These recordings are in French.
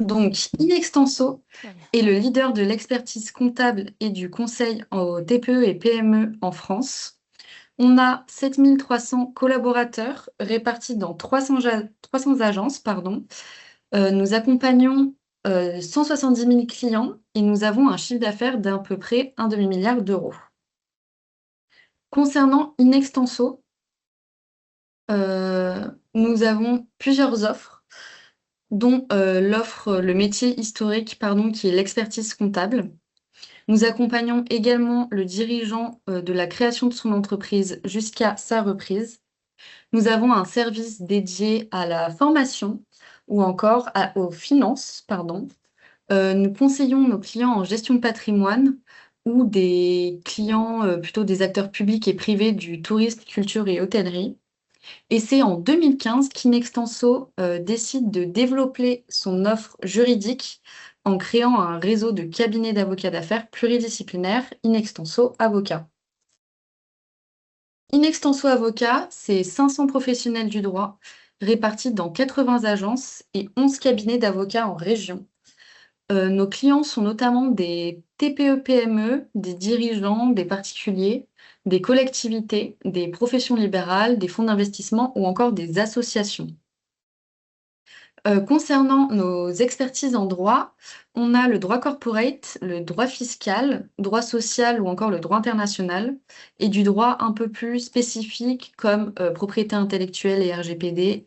Donc, Inextenso Très bien. est le leader de l'expertise comptable et du conseil aux TPE et PME en France. On a 7300 collaborateurs répartis dans 300 agences, pardon. Nous accompagnons 170 000 clients et nous avons un chiffre d'affaires d'à peu près un demi-milliard d'euros. Concernant Inextenso, nous avons plusieurs offres, dont l'offre, le métier historique, pardon, qui est l'expertise comptable. Nous accompagnons également le dirigeant de la création de son entreprise jusqu'à sa reprise. Nous avons un service dédié à la formation ou encore aux finances, pardon. Nous conseillons nos clients en gestion de patrimoine ou des clients, plutôt des acteurs publics et privés du tourisme, culture et hôtellerie. Et c'est en 2015 qu'Inextenso décide de développer son offre juridique en créant un réseau de cabinets d'avocats d'affaires pluridisciplinaires, Inextenso Avocat. Inextenso Avocat, c'est 500 professionnels du droit répartis dans 80 agences et 11 cabinets d'avocats en région. Nos clients sont notamment des TPE-PME, des dirigeants, des particuliers, des collectivités, des professions libérales, des fonds d'investissement ou encore des associations. Concernant nos expertises en droit, on a le droit corporate, le droit fiscal, droit social ou encore le droit international et du droit un peu plus spécifique comme, propriété intellectuelle et RGPD,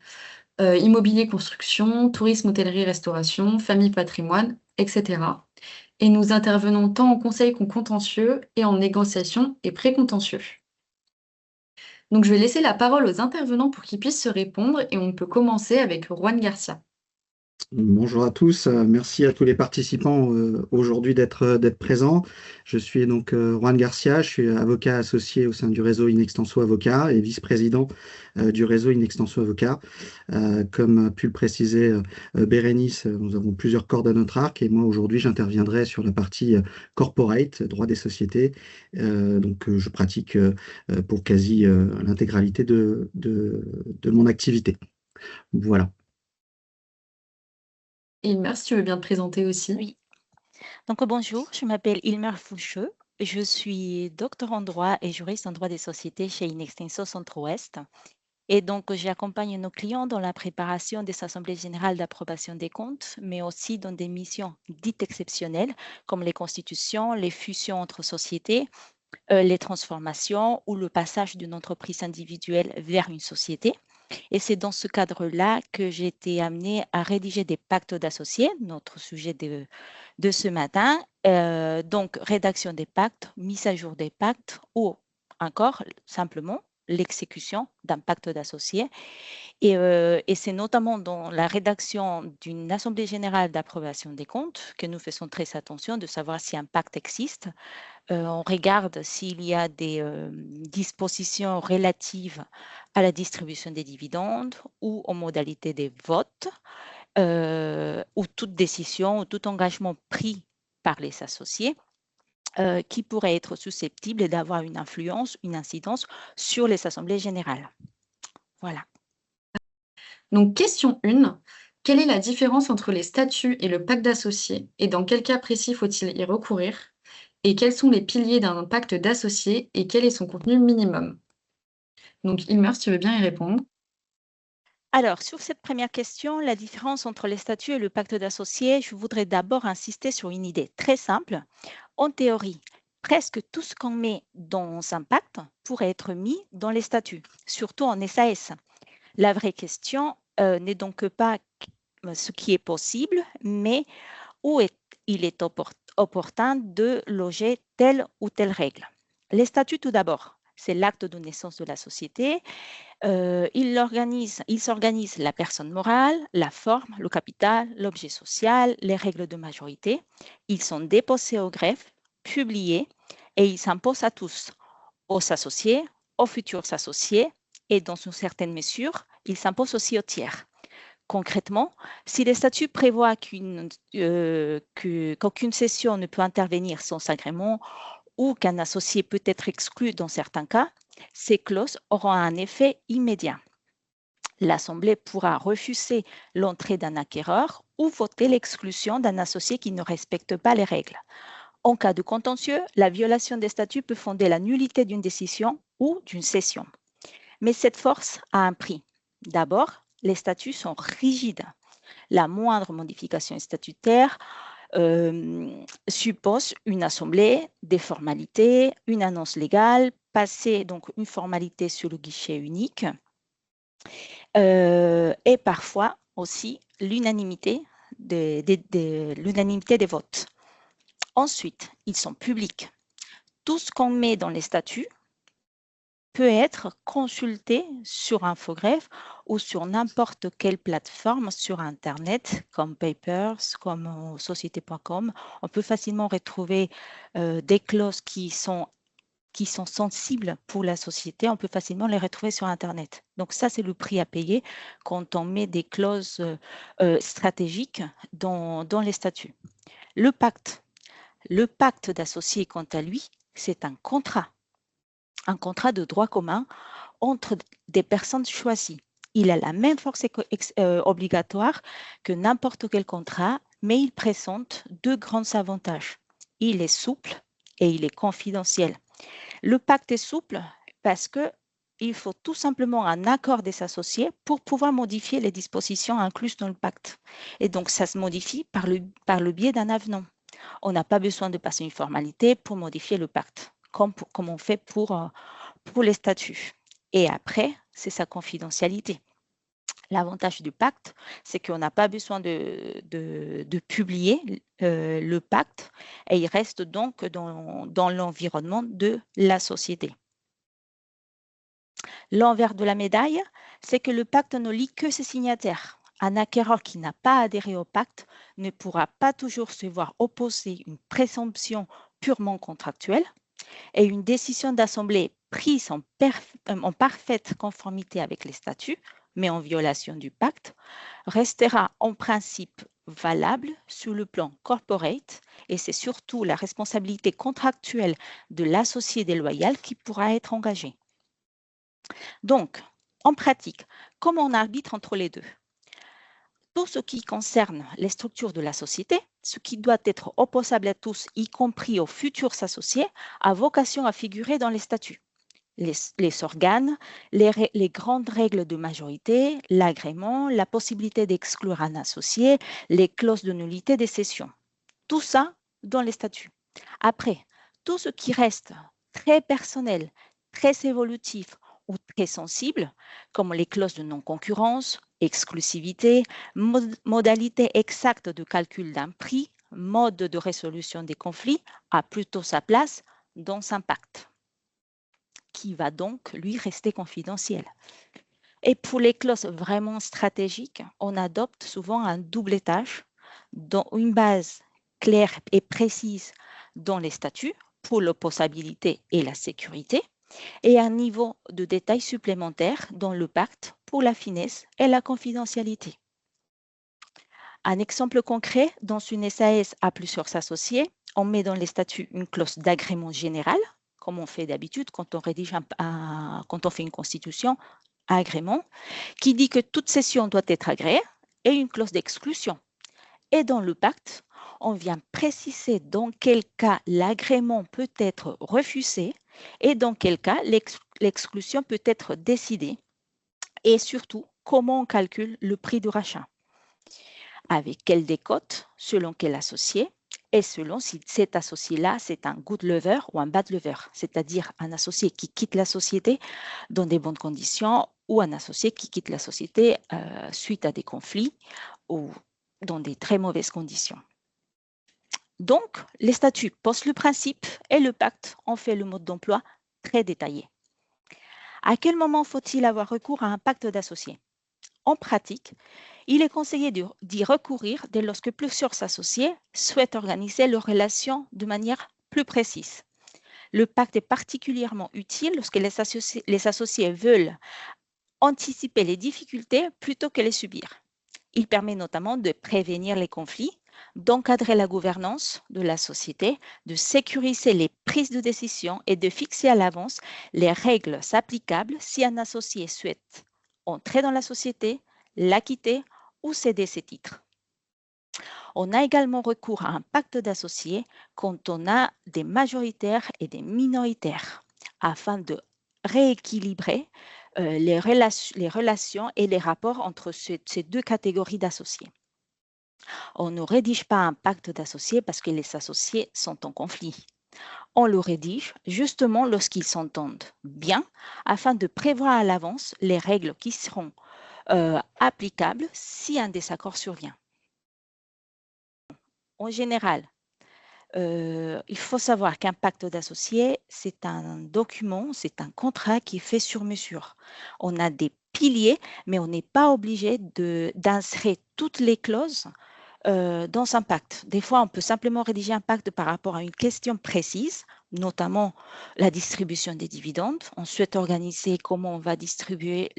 immobilier construction, tourisme, hôtellerie, restauration, famille, patrimoine et cetera. Et nous intervenons tant en conseil qu'en contentieux et en négociation et précontentieux. Donc je vais laisser la parole aux intervenants pour qu'ils puissent se répondre et on peut commencer avec Juan Garcia. Bonjour à tous, merci à tous les participants aujourd'hui d'être présents. Je suis donc Juan Garcia, je suis avocat associé au sein du réseau Inextenso Avocat et vice-président du réseau Inextenso Avocat. Comme a pu le préciser Bérénice, nous avons plusieurs cordes à notre arc et moi aujourd'hui j'interviendrai sur la partie corporate, droit des sociétés. Je pratique pour quasi l'intégralité de mon activité. Voilà. Ilmer, si tu veux bien te présenter aussi. Oui. Donc, bonjour, je m'appelle Ilmer Foucheux. Je suis docteur en droit et juriste en droit des sociétés chez Inextenso Centre-Ouest. Et donc, j'accompagne nos clients dans la préparation des assemblées générales d'approbation des comptes, mais aussi dans des missions dites exceptionnelles, comme les constitutions, les fusions entre sociétés, les transformations ou le passage d'une entreprise individuelle vers une société. Et c'est dans ce cadre-là que j'ai été amenée à rédiger des pactes d'associés, notre sujet de ce matin. Donc, rédaction des pactes, mise à jour des pactes ou encore simplement l'exécution d'un pacte d'associés. Et c'est notamment dans la rédaction d'une assemblée générale d'approbation des comptes que nous faisons très attention de savoir si un pacte existe. On regarde s'il y a des dispositions relatives à la distribution des dividendes ou aux modalités des votes, ou toute décision ou tout engagement pris par les associés qui pourrait être susceptible d'avoir une influence, une incidence sur les assemblées générales. Voilà. Donc, question 1. Quelle est la différence entre les statuts et le pacte d'associés et dans quel cas précis faut-il y recourir? Et quels sont les piliers d'un pacte d'associés et quel est son contenu minimum? Donc, Ilmer, si tu veux bien y répondre. Alors, sur cette première question, la différence entre les statuts et le pacte d'associés, je voudrais d'abord insister sur une idée très simple. En théorie, presque tout ce qu'on met dans un pacte pourrait être mis dans les statuts, surtout en SAS. La vraie question n'est donc pas ce qui est possible, mais où il est opportun de loger telle ou telle règle. Les statuts tout d'abord, c'est l'acte de naissance de la société. Il s'organise la personne morale, la forme, le capital, l'objet social, les règles de majorité. Ils sont déposés au greffe, publiés et ils s'imposent à tous, aux associés, aux futurs associés et dans une certaine mesure, ils s'imposent aussi aux tiers. Concrètement, si les statuts prévoient qu'aucune session ne peut intervenir sans agrément ou qu'un associé peut être exclu dans certains cas, ces clauses auront un effet immédiat. L'Assemblée pourra refuser l'entrée d'un acquéreur ou voter l'exclusion d'un associé qui ne respecte pas les règles. En cas de contentieux, la violation des statuts peut fonder la nullité d'une décision ou d'une cession. Mais cette force a un prix. D'abord, les statuts sont rigides. La moindre modification statutaire suppose une assemblée, des formalités, une annonce légale, passer donc une formalité sur le guichet unique et parfois aussi l'unanimité des votes. Ensuite, ils sont publics. Tout ce qu'on met dans les statuts peut être consulté sur Infogreffe ou sur n'importe quelle plateforme sur Internet, comme Papers, comme société.com. On peut facilement retrouver des clauses qui sont sensibles pour la société. On peut facilement les retrouver sur Internet. Donc ça, c'est le prix à payer quand on met des clauses stratégiques dans les statuts. Le pacte d'associés, quant à lui, c'est un contrat de droit commun entre des personnes choisies. Il a la même force obligatoire que n'importe quel contrat, mais il présente deux grands avantages. Il est souple et il est confidentiel. Le pacte est souple parce qu'il faut tout simplement un accord des associés pour pouvoir modifier les dispositions incluses dans le pacte. Et donc, ça se modifie par le biais d'un avenant. On n'a pas besoin de passer une formalité pour modifier le pacte, comme on fait pour les statuts. Et après, c'est sa confidentialité. L'avantage du pacte, c'est qu'on n'a pas besoin de publier le pacte et il reste donc dans l'environnement de la société. L'envers de la médaille, c'est que le pacte ne lie que ses signataires. Un acquéreur qui n'a pas adhéré au pacte ne pourra pas toujours se voir opposer une présomption purement contractuelle et une décision d'assemblée prise en parfaite conformité avec les statuts, mais en violation du pacte, restera en principe valable sur le plan corporate et c'est surtout la responsabilité contractuelle de l'associé déloyal qui pourra être engagée. Donc, en pratique, comment on arbitre entre les deux? Tout ce qui concerne les structures de la société, ce qui doit être opposable à tous, y compris aux futurs associés, a vocation à figurer dans les statuts. Les organes, les grandes règles de majorité, l'agrément, la possibilité d'exclure un associé, les clauses de nullité des cessions. Tout ça dans les statuts. Après, tout ce qui reste très personnel, très évolutif ou très sensible, comme les clauses de non-concurrence, exclusivité, modalité exacte de calcul d'un prix, mode de résolution des conflits, a plutôt sa place dans un pacte, qui va donc, lui, rester confidentiel. Et pour les clauses vraiment stratégiques, on adopte souvent un double étage, dont une base claire et précise dans les statuts pour l'opposabilité et la sécurité, et un niveau de détail supplémentaire dans le pacte pour la finesse et la confidentialité. Un exemple concret, dans une SAS à plusieurs associés, on met dans les statuts une clause d'agrément général, comme on fait d'habitude quand on rédige quand on fait une constitution, agrément, qui dit que toute cession doit être agréée, et une clause d'exclusion. Et dans le pacte, on vient préciser dans quel cas l'agrément peut être refusé et dans quel cas l'exclusion peut être décidée, et surtout comment on calcule le prix du rachat, avec quelle décote, selon quel associé, et selon si cet associé-là, c'est un good lover ou un bad lover, c'est-à-dire un associé qui quitte la société dans des bonnes conditions ou un associé qui quitte la société suite à des conflits ou dans des très mauvaises conditions. Donc, les statuts posent le principe et le pacte en fait le mode d'emploi très détaillé. À quel moment faut-il avoir recours à un pacte d'associés? En pratique, il est conseillé d'y recourir dès lors que plusieurs associés souhaitent organiser leurs relations de manière plus précise. Le pacte est particulièrement utile lorsque les associés veulent anticiper les difficultés plutôt que les subir. Il permet notamment de prévenir les conflits, d'encadrer la gouvernance de la société, de sécuriser les prises de décision et de fixer à l'avance les règles applicables si un associé souhaite entrer dans la société, la quitter ou céder ses titres. On a également recours à un pacte d'associés quand on a des majoritaires et des minoritaires, afin de rééquilibrer les relations et les rapports entre ces deux catégories d'associés. On ne rédige pas un pacte d'associés parce que les associés sont en conflit. On le rédige justement lorsqu'ils s'entendent bien, afin de prévoir à l'avance les règles qui seront applicables si un désaccord survient. En général, il faut savoir qu'un pacte d'associés, c'est un document, c'est un contrat qui est fait sur mesure. On a des piliers, mais on n'est pas obligé d'insérer toutes les clauses dans un pacte. Des fois, on peut simplement rédiger un pacte par rapport à une question précise, notamment la distribution des dividendes. On souhaite organiser comment on va distribuer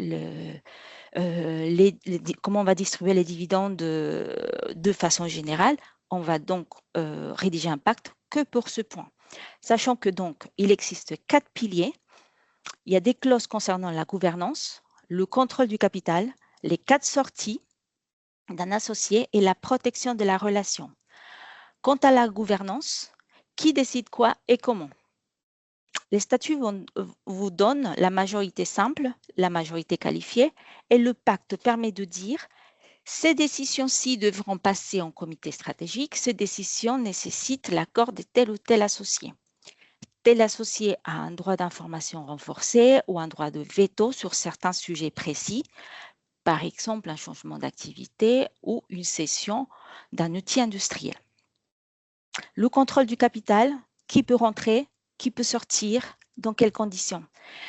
comment on va distribuer les dividendes de façon générale. On va donc rédiger un pacte que pour ce point. Sachant que donc, il existe 4 piliers. Il y a des clauses concernant la gouvernance, le contrôle du capital, les 4 sorties d'un associé et la protection de la relation. Quant à la gouvernance, qui décide quoi et comment? Les statuts vous donnent la majorité simple, la majorité qualifiée, et le pacte permet de dire ces décisions-ci devront passer en comité stratégique, ces décisions nécessitent l'accord de tel ou tel associé. Tel associé a un droit d'information renforcé ou un droit de veto sur certains sujets précis, par exemple un changement d'activité ou une cession d'un outil industriel. Le contrôle du capital, qui peut rentrer, qui peut sortir, dans quelles conditions.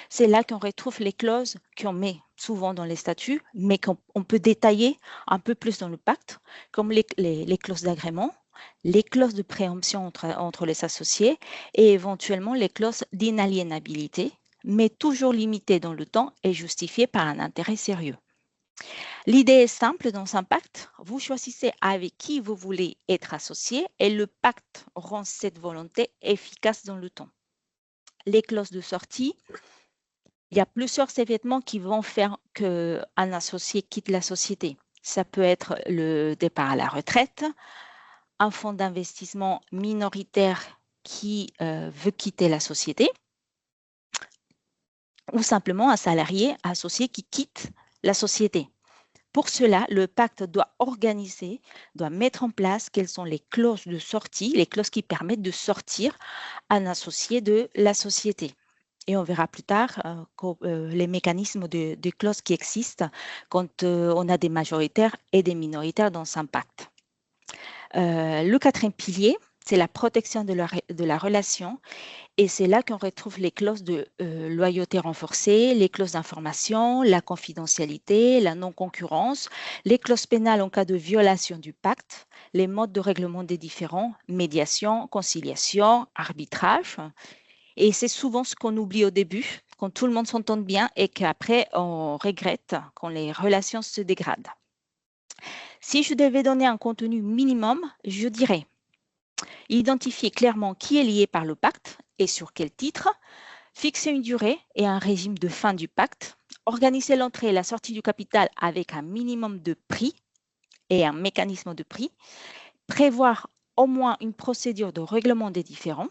C'est là qu'on retrouve les clauses qu'on met souvent dans les statuts, mais qu'on peut détailler un peu plus dans le pacte, comme les clauses d'agrément, les clauses de préemption entre les associés et éventuellement les clauses d'inaliénabilité, mais toujours limitées dans le temps et justifiées par un intérêt sérieux. L'idée est simple dans un pacte. Vous choisissez avec qui vous voulez être associé et le pacte rend cette volonté efficace dans le temps. Les clauses de sortie, il y a plusieurs événements qui vont faire qu'un associé quitte la société. Ça peut être le départ à la retraite, un fonds d'investissement minoritaire qui veut quitter la société, ou simplement un salarié associé qui quitte la société. Pour cela, le pacte doit organiser, doit mettre en place quelles sont les clauses de sortie, les clauses qui permettent de sortir un associé de la société. Et on verra plus tard les mécanismes de clauses qui existent quand on a des majoritaires et des minoritaires dans un pacte. Le quatrième pilier, c'est la protection de la relation. Et c'est là qu'on retrouve les clauses de loyauté renforcée, les clauses d'information, la confidentialité, la non-concurrence, les clauses pénales en cas de violation du pacte, les modes de règlement des différends, médiation, conciliation, arbitrage. Et c'est souvent ce qu'on oublie au début, quand tout le monde s'entend bien et qu'après on regrette quand les relations se dégradent. Si je devais donner un contenu minimum, je dirais identifier clairement qui est lié par le pacte et sur quel titre, fixer une durée et un régime de fin du pacte, organiser l'entrée et la sortie du capital avec un minimum de prix et un mécanisme de prix, prévoir au moins une procédure de règlement des différends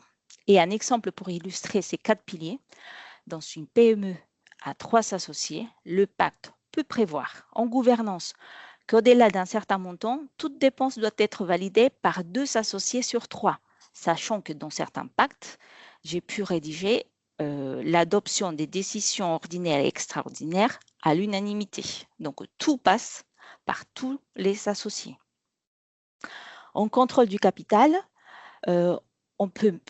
et un exemple pour illustrer ces 4 piliers. Dans une PME à 3 associés, le pacte peut prévoir en gouvernance qu'au-delà d'un certain montant, toute dépense doit être validée par 2 associés sur 3, sachant que dans certains pactes, j'ai pu rédiger l'adoption des décisions ordinaires et extraordinaires à l'unanimité. Donc, tout passe par tous les associés. En contrôle du capital, on peut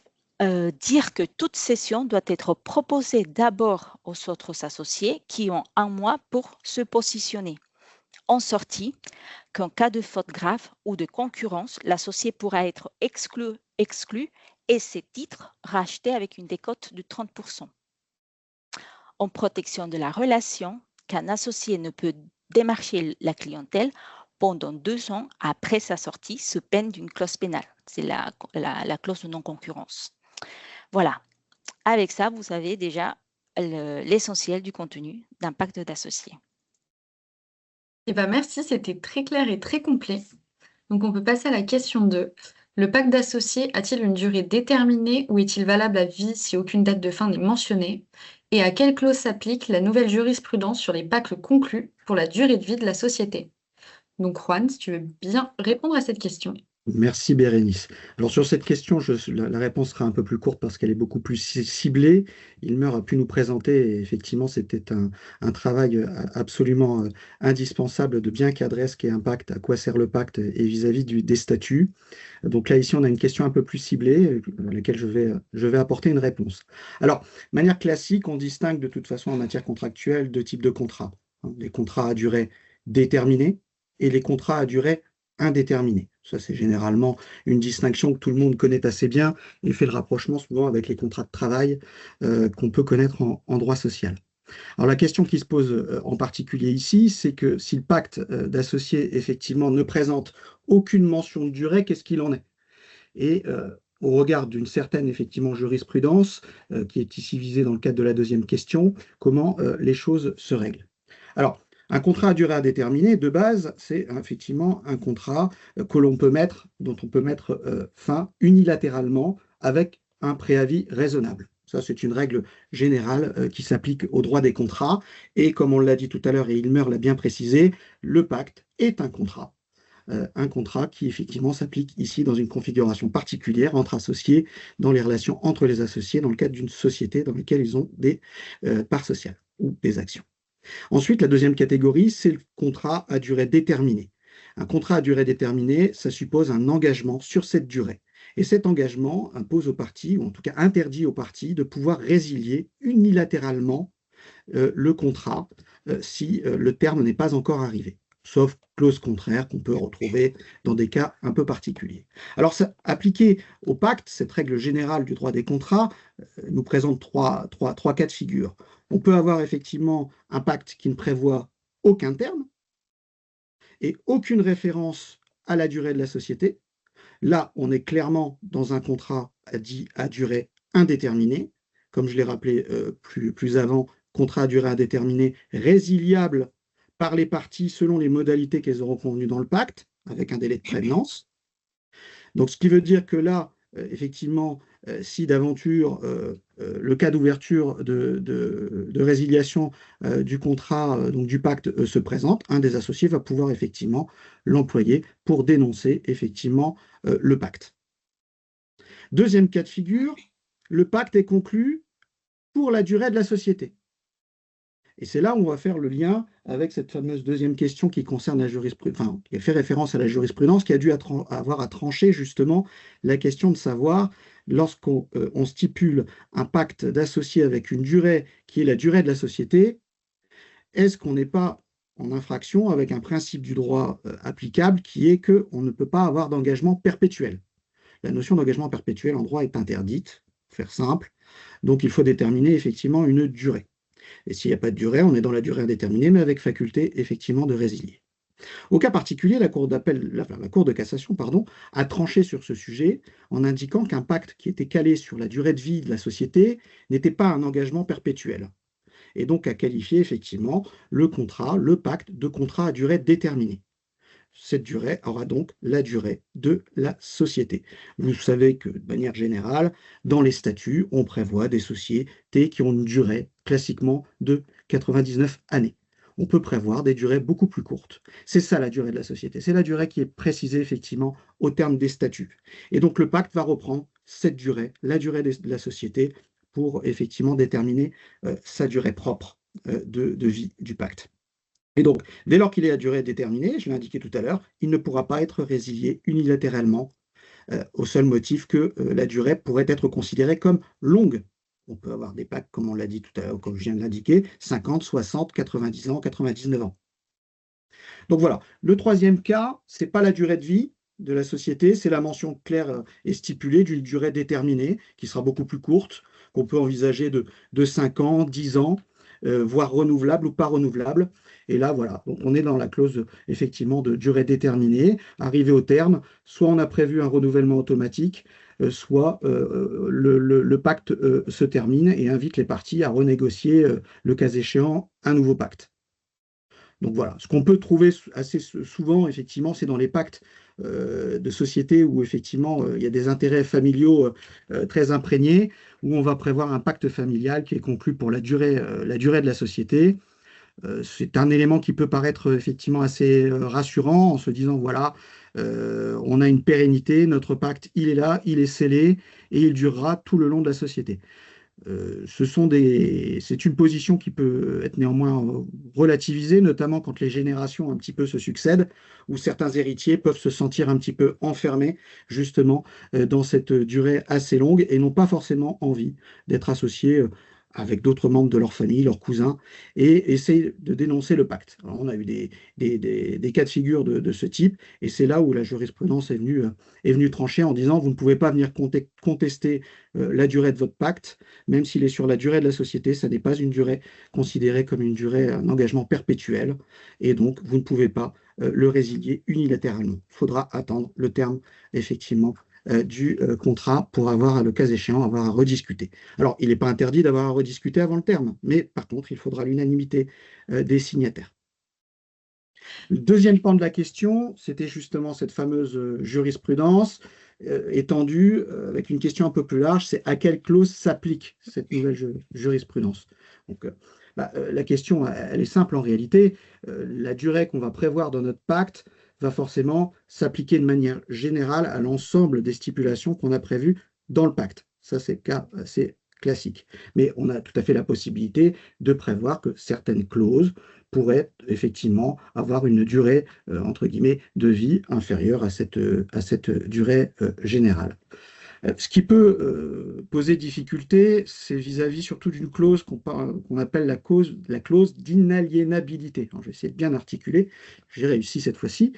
dire que toute cession doit être proposée d'abord aux autres associés qui ont 1 mois pour se positionner. En sortie, qu'en cas de faute grave ou de concurrence, l'associé pourra être exclu et ses titres rachetés avec une décote de 30%. En protection de la relation, qu'un associé ne peut démarcher la clientèle pendant 2 ans après sa sortie sous peine d'une clause pénale. C'est la clause de non-concurrence. Voilà. Avec ça, vous avez déjà l'essentiel du contenu d'un pacte d'associés. Eh ben merci, c'était très clair et très complet. Donc on peut passer à la question 2. Le pacte d'associés a-t-il une durée déterminée ou est-il valable à vie si aucune date de fin n'est mentionnée? Et à quelle clause s'applique la nouvelle jurisprudence sur les pactes conclus pour la durée de vie de la société? Donc Juan, si tu veux bien répondre à cette question. Merci Bérénice. Alors sur cette question, la réponse sera un peu plus courte parce qu'elle est beaucoup plus ciblée. Ilmer a pu nous présenter, et effectivement c'était un travail absolument indispensable de bien cadrer ce qu'est un pacte, à quoi sert le pacte et vis-à-vis des statuts. Donc là ici on a une question un peu plus ciblée à laquelle je vais apporter une réponse. Alors, de manière classique, on distingue de toute façon en matière contractuelle deux types de contrats, hein, les contrats à durée déterminée et les contrats à durée indéterminée. Ça, c'est généralement une distinction que tout le monde connaît assez bien et fait le rapprochement souvent avec les contrats de travail qu'on peut connaître en droit social. Alors la question qui se pose en particulier ici, c'est que si le pacte d'associés effectivement ne présente aucune mention de durée, qu'est-ce qu'il en est? Et au regard d'une certaine effectivement jurisprudence qui est ici visée dans le cadre de la deuxième question, comment les choses se règlent? Alors, un contrat à durée indéterminée, de base, c'est effectivement un contrat dont on peut mettre fin unilatéralement avec un préavis raisonnable. Ça, c'est une règle générale qui s'applique au droit des contrats. Et comme on l'a dit tout à l'heure et Ilmer l'a bien précisé, le pacte est un contrat qui effectivement s'applique ici dans une configuration particulière entre associés, dans les relations entre les associés, dans le cadre d'une société dans laquelle ils ont des parts sociales ou des actions. Ensuite, la deuxième catégorie, c'est le contrat à durée déterminée. Un contrat à durée déterminée, ça suppose un engagement sur cette durée. Et cet engagement impose aux parties, ou en tout cas interdit aux parties, de pouvoir résilier unilatéralement le contrat si le terme n'est pas encore arrivé, sauf clause contraire qu'on peut retrouver dans des cas un peu particuliers. Alors, appliqué au pacte, cette règle générale du droit des contrats nous présente trois cas de figure. On peut avoir effectivement un pacte qui ne prévoit aucun terme et aucune référence à la durée de la société. Là, on est clairement dans un contrat dit à durée indéterminée, comme je l'ai rappelé plus avant, contrat à durée indéterminée résiliable par les parties selon les modalités qu'elles auront convenues dans le pacte, avec un délai de prévenance. Donc, ce qui veut dire que là, effectivement, si d'aventure le cas d'ouverture de résiliation du contrat, donc du pacte, se présente, un des associés va pouvoir effectivement l'employer pour dénoncer effectivement le pacte. Deuxième cas de figure, le pacte est conclu pour la durée de la société. Et c'est là où on va faire le lien avec cette fameuse deuxième question qui concerne la jurisprudence, enfin, qui fait référence à la jurisprudence, qui a dû avoir à trancher justement la question de savoir, lorsqu'on stipule un pacte d'associés avec une durée qui est la durée de la société, est-ce qu'on n'est pas en infraction avec un principe du droit applicable qui est qu'on ne peut pas avoir d'engagement perpétuel. La notion d'engagement perpétuel en droit est interdite, pour faire simple, donc il faut déterminer effectivement une durée. Et s'il n'y a pas de durée, on est dans la durée indéterminée, mais avec faculté effectivement de résilier. Au cas particulier, la Cour de cassation, a tranché sur ce sujet en indiquant qu'un pacte qui était calé sur la durée de vie de la société n'était pas un engagement perpétuel. Et donc a qualifié effectivement le pacte de contrat à durée déterminée. Cette durée aura donc la durée de la société. Vous savez que, de manière générale, dans les statuts, on prévoit des sociétés qui ont une durée classiquement de 99 années. On peut prévoir des durées beaucoup plus courtes. C'est ça la durée de la société. C'est la durée qui est précisée effectivement au terme des statuts. Et donc le pacte va reprendre cette durée, la durée de la société, pour effectivement déterminer sa durée propre de vie du pacte. Et donc, dès lors qu'il est à durée déterminée, je l'ai indiqué tout à l'heure, il ne pourra pas être résilié unilatéralement au seul motif que la durée pourrait être considérée comme longue. On peut avoir des pactes, comme on l'a dit tout à l'heure, comme je viens de l'indiquer, 50, 60, 90 ans, 99 ans. Donc voilà, le troisième cas, ce n'est pas la durée de vie de la société, c'est la mention claire et stipulée d'une durée déterminée, qui sera beaucoup plus courte, qu'on peut envisager de 5 ans, 10 ans, voire renouvelable ou pas renouvelable. Et là, voilà, on est dans la clause effectivement de durée déterminée. Arrivé au terme, soit on a prévu un renouvellement automatique, soit le pacte se termine et invite les parties à renégocier, le cas échéant, un nouveau pacte. Donc voilà, ce qu'on peut trouver assez souvent, effectivement, c'est dans les pactes de société où effectivement il y a des intérêts familiaux très imprégnés, où on va prévoir un pacte familial qui est conclu pour la durée de la société. C'est un élément qui peut paraître effectivement assez rassurant en se disant, voilà, on a une pérennité, notre pacte, il est là, il est scellé et il durera tout le long de la société. C'est une position qui peut être néanmoins relativisée, notamment quand les générations un petit peu se succèdent, où certains héritiers peuvent se sentir un petit peu enfermés justement dans cette durée assez longue et n'ont pas forcément envie d'être associés avec d'autres membres de leur famille, leurs cousins, et essayer de dénoncer le pacte. Alors, on a eu des cas de figure de ce type, et c'est là où la jurisprudence est venue trancher en disant, vous ne pouvez pas venir contester la durée de votre pacte, même s'il est sur la durée de la société, ça n'est pas une durée considérée comme une durée, un engagement perpétuel, et donc vous ne pouvez pas le résilier unilatéralement. Il faudra attendre le terme, effectivement, du contrat pour avoir, le cas échéant, avoir à rediscuter. Alors, il n'est pas interdit d'avoir à rediscuter avant le terme, mais par contre, il faudra l'unanimité des signataires. Le deuxième pan de la question, c'était justement cette fameuse jurisprudence étendue avec une question un peu plus large, c'est à quelle clause s'applique cette nouvelle jurisprudence. Donc, la question, elle est simple en réalité. La durée qu'on va prévoir dans notre pacte va forcément s'appliquer de manière générale à l'ensemble des stipulations qu'on a prévues dans le pacte. Ça, c'est le cas assez classique. Mais on a tout à fait la possibilité de prévoir que certaines clauses pourraient effectivement avoir une durée, entre guillemets, de vie inférieure à cette durée générale. Ce qui peut poser difficulté, c'est vis-à-vis surtout d'une clause qu'on appelle la clause d'inaliénabilité. Je vais essayer de bien articuler, j'ai réussi cette fois-ci.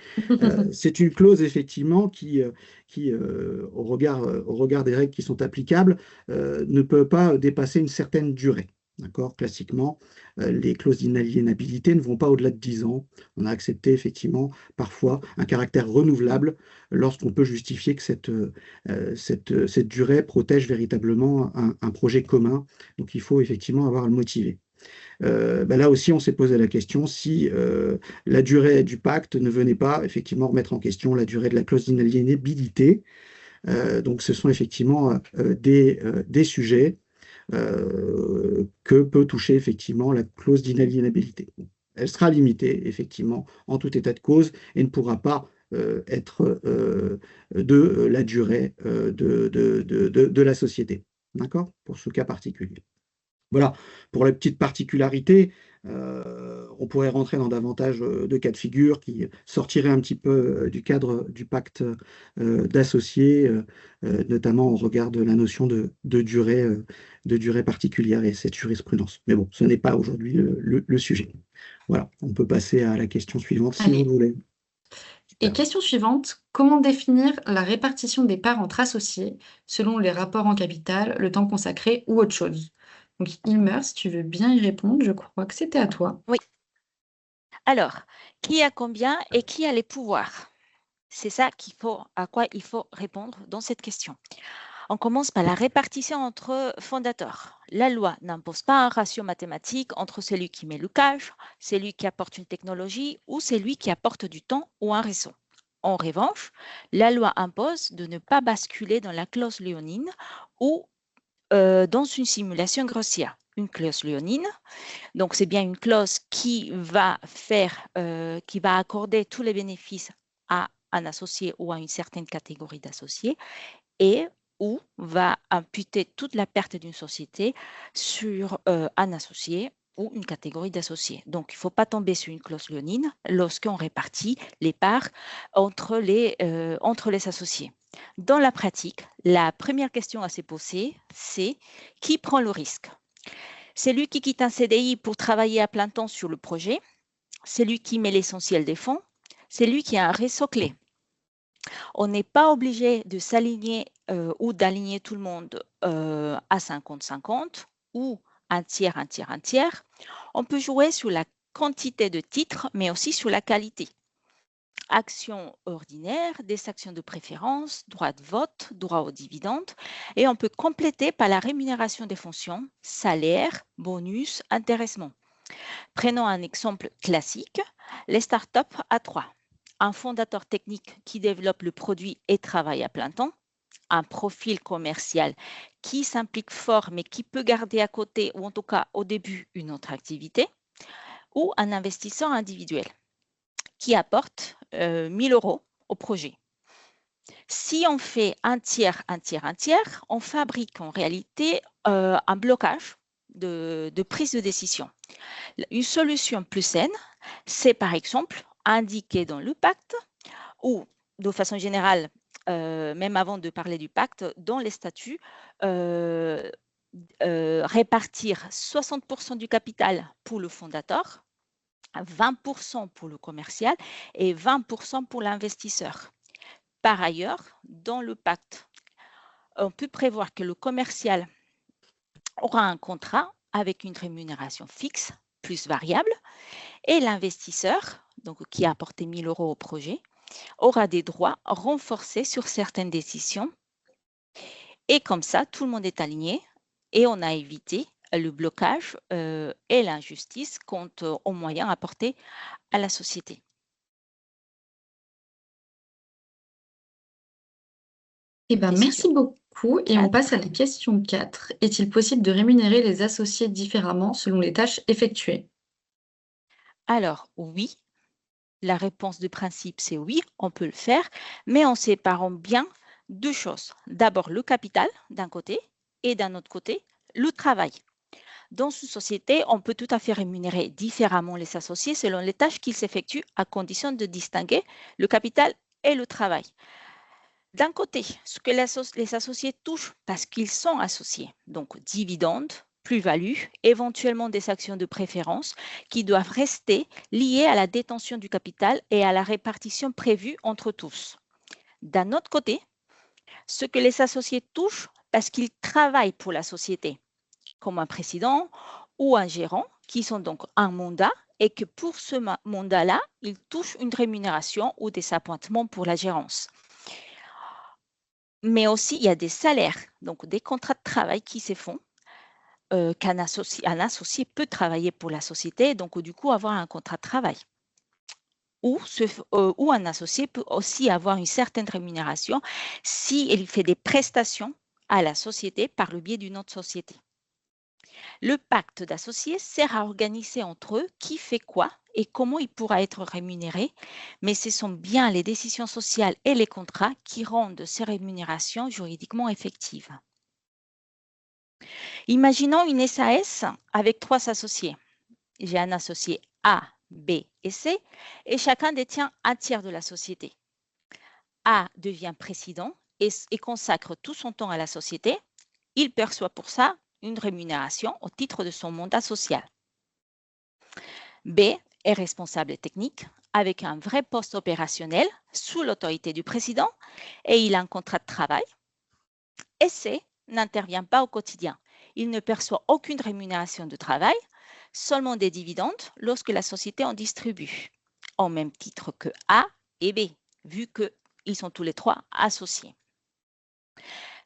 C'est une clause effectivement qui au regard des règles qui sont applicables, ne peut pas dépasser une certaine durée. D'accord? Classiquement, les clauses d'inaliénabilité ne vont pas au-delà de 10 ans. On a accepté effectivement parfois un caractère renouvelable lorsqu'on peut justifier que cette durée protège véritablement un projet commun. Donc il faut effectivement avoir à le motiver. Là aussi, on s'est posé la question si la durée du pacte ne venait pas effectivement remettre en question la durée de la clause d'inaliénabilité. Donc ce sont effectivement des sujets que peut toucher effectivement la clause d'inaliénabilité. Elle sera limitée effectivement en tout état de cause et ne pourra pas être de la durée de la société. D'accord? Pour ce cas particulier. Voilà, pour la petite particularité, on pourrait rentrer dans davantage de cas de figure qui sortiraient un petit peu du cadre du pacte d'associés, notamment au regard de la notion de durée particulière et cette jurisprudence. Mais bon, ce n'est pas aujourd'hui le sujet. Voilà, on peut passer à la question suivante si vous Allez. le voulez. Et question suivante, comment définir la répartition des parts entre associés selon les rapports en capital, le temps consacré ou autre chose? Donc, Ilmer, si tu veux bien y répondre, je crois que c'était à toi. Oui. Alors, qui a combien et qui a les pouvoirs? C'est ça à quoi il faut répondre dans cette question. On commence par la répartition entre fondateurs. La loi n'impose pas un ratio mathématique entre celui qui met le cash, celui qui apporte une technologie ou celui qui apporte du temps ou un réseau. En revanche, la loi impose de ne pas basculer dans la clause léonine ou dans une simulation grossière. Une clause léonine, donc c'est bien une clause qui va accorder tous les bénéfices à un associé ou à une certaine catégorie d'associés et ou va imputer toute la perte d'une société sur un associé ou une catégorie d'associés. Donc, il ne faut pas tomber sur une clause léonine lorsqu'on répartit les parts entre les associés. Dans la pratique, la première question à se poser, c'est qui prend le risque? C'est lui qui quitte un CDI pour travailler à plein temps sur le projet, c'est lui qui met l'essentiel des fonds, c'est lui qui a un réseau clé. On n'est pas obligé de s'aligner ou d'aligner tout le monde à 50-50 ou un tiers, un tiers, un tiers. On peut jouer sur la quantité de titres, mais aussi sur la qualité. Actions ordinaires, des actions de préférence, droit de vote, droit aux dividendes. Et on peut compléter par la rémunération des fonctions, salaire, bonus, intéressement. Prenons un exemple classique, les startups à 3. Un fondateur technique qui développe le produit et travaille à plein temps, un profil commercial qui s'implique fort mais qui peut garder à côté ou en tout cas au début une autre activité, ou un investisseur individuel qui apporte 1000 euros au projet. Si on fait un tiers, un tiers, un tiers, on fabrique en réalité un blocage de prise de décision. Une solution plus saine, c'est par exemple indiquer dans le pacte ou de façon générale, même avant de parler du pacte, dans les statuts, répartir 60% du capital pour le fondateur, 20% pour le commercial et 20% pour l'investisseur. Par ailleurs, dans le pacte, on peut prévoir que le commercial aura un contrat avec une rémunération fixe plus variable et l'investisseur, donc qui a apporté 1000 euros au projet, aura des droits renforcés sur certaines décisions. Et comme ça, tout le monde est aligné et on a évité le blocage et l'injustice quant aux moyens apportés à la société. Eh ben, merci Question. beaucoup et on 4. passe à la question 4. Est-il possible de rémunérer les associés différemment selon les tâches effectuées? Alors, oui, la réponse de principe, c'est oui, on peut le faire, mais en séparant bien deux choses. D'abord, le capital d'un côté et d'un autre côté, le travail. Dans une société, on peut tout à fait rémunérer différemment les associés selon les tâches qu'ils effectuent à condition de distinguer le capital et le travail. D'un côté, ce que les associés touchent parce qu'ils sont associés, donc dividendes, plus-value, éventuellement des actions de préférence qui doivent rester liées à la détention du capital et à la répartition prévue entre tous. D'un autre côté, ce que les associés touchent parce qu'ils travaillent pour la société, comme un président ou un gérant, qui sont donc un mandat et que pour ce mandat-là, ils touchent une rémunération ou des appointements pour la gérance. Mais aussi, il y a des salaires, donc des contrats de travail qui se font, qu'un associé peut travailler pour la société, donc du coup avoir un contrat de travail. Ou un associé peut aussi avoir une certaine rémunération s'il fait des prestations à la société par le biais d'une autre société. Le pacte d'associés sert à organiser entre eux qui fait quoi et comment il pourra être rémunéré, mais ce sont bien les décisions sociales et les contrats qui rendent ces rémunérations juridiquement effectives. Imaginons une SAS avec 3 associés. J'ai un associé A, B et C et chacun détient un tiers de la société. A devient président et consacre tout son temps à la société. Il perçoit pour ça une rémunération au titre de son mandat social. B est responsable technique avec un vrai poste opérationnel sous l'autorité du président et il a un contrat de travail. Et C n'intervient pas au quotidien. Il ne perçoit aucune rémunération de travail, seulement des dividendes lorsque la société en distribue, au même titre que A et B, vu qu'ils sont tous les 3 associés.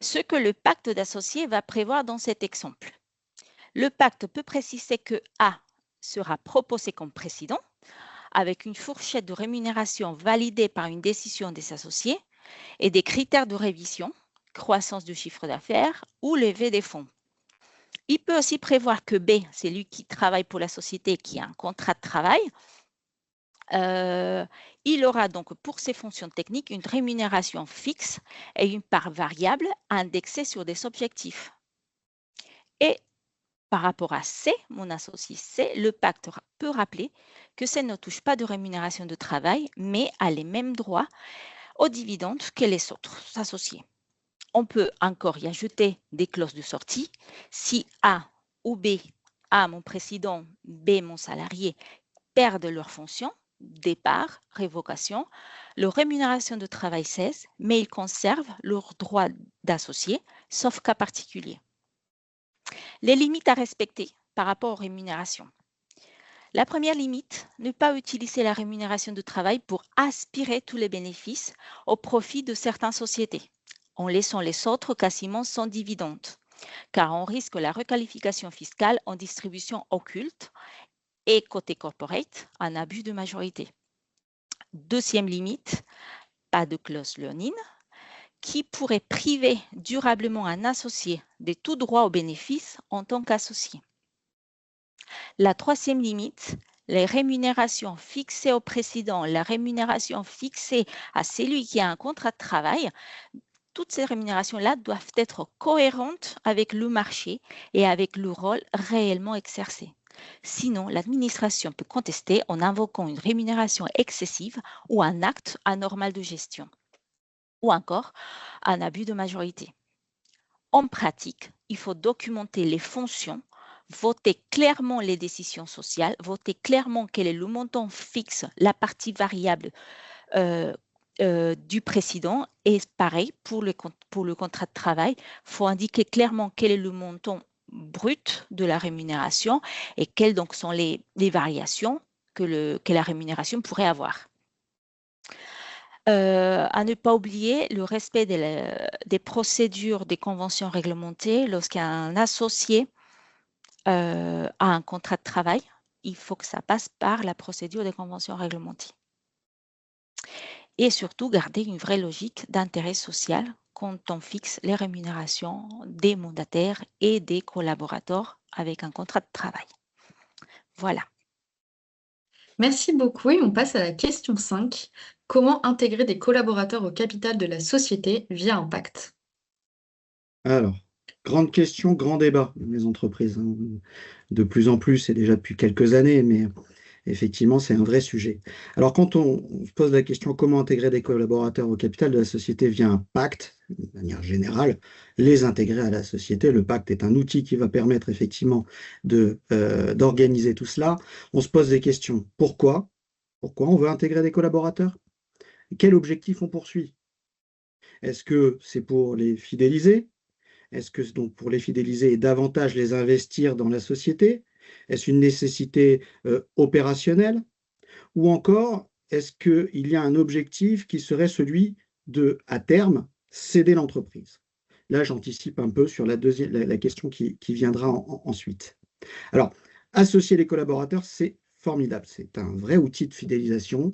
Ce que le pacte d'associés va prévoir dans cet exemple. Le pacte peut préciser que A sera proposé comme président avec une fourchette de rémunération validée par une décision des associés et des critères de révision, croissance du chiffre d'affaires ou levée des fonds. Il peut aussi prévoir que B, c'est lui qui travaille pour la société, qui a un contrat de travail. Il aura donc pour ses fonctions techniques une rémunération fixe et une part variable indexée sur des objectifs. Et par rapport à C, mon associé C, le pacte peut rappeler que C ne touche pas de rémunération de travail, mais a les mêmes droits aux dividendes que les autres associés. On peut encore y ajouter des clauses de sortie. Si A ou B, A mon président, B mon salarié, perdent leur fonction, départ, révocation, leur rémunération de travail cesse, mais ils conservent leurs droits d'associés, sauf cas particulier. Les limites à respecter par rapport aux rémunérations. La première limite, ne pas utiliser la rémunération de travail pour aspirer tous les bénéfices au profit de certaines sociétés, en laissant les autres quasiment sans dividendes, car on risque la requalification fiscale en distribution occulte Et côté corporate, un abus de majorité. Deuxième limite, pas de clause leonine qui pourrait priver durablement un associé de tout droit au bénéfice en tant qu'associé. La troisième limite, les rémunérations fixées au président, la rémunération fixée à celui qui a un contrat de travail, toutes ces rémunérations-là doivent être cohérentes avec le marché et avec le rôle réellement exercé. Sinon, l'administration peut contester en invoquant une rémunération excessive ou un acte anormal de gestion, ou encore un abus de majorité. En pratique, il faut documenter les fonctions, voter clairement les décisions sociales, voter clairement quel est le montant fixe, la partie variable du président. Et pareil, pour le contrat de travail, il faut indiquer clairement quel est le montant brut de la rémunération et quelles donc sont les variations que la rémunération pourrait avoir. À ne pas oublier le respect des procédures des conventions réglementées. Lorsqu'un associé a un contrat de travail, il faut que ça passe par la procédure des conventions réglementées. Et surtout, garder une vraie logique d'intérêt social quand on fixe les rémunérations des mandataires et des collaborateurs avec un contrat de travail. Voilà. Merci beaucoup et on passe à la question 5. Comment intégrer des collaborateurs au capital de la société via un pacte? Alors, grande question, grand débat, les entreprises, hein. De plus en plus, et déjà depuis quelques années, mais effectivement, c'est un vrai sujet. Alors, quand on se pose la question comment intégrer des collaborateurs au capital de la société via un pacte, de manière générale, les intégrer à la société, le pacte est un outil qui va permettre effectivement d'organiser tout cela. On se pose des questions. Pourquoi? Pourquoi on veut intégrer des collaborateurs? Quel objectif on poursuit? Est-ce que c'est pour les fidéliser? Est-ce que donc pour les fidéliser et davantage les investir dans la société? Est-ce une nécessité opérationnelle? Ou encore, est-ce qu'il y a un objectif qui serait celui de, à terme, céder l'entreprise? Là, j'anticipe un peu sur la question qui viendra ensuite. Alors, associer les collaborateurs, c'est formidable. C'est un vrai outil de fidélisation.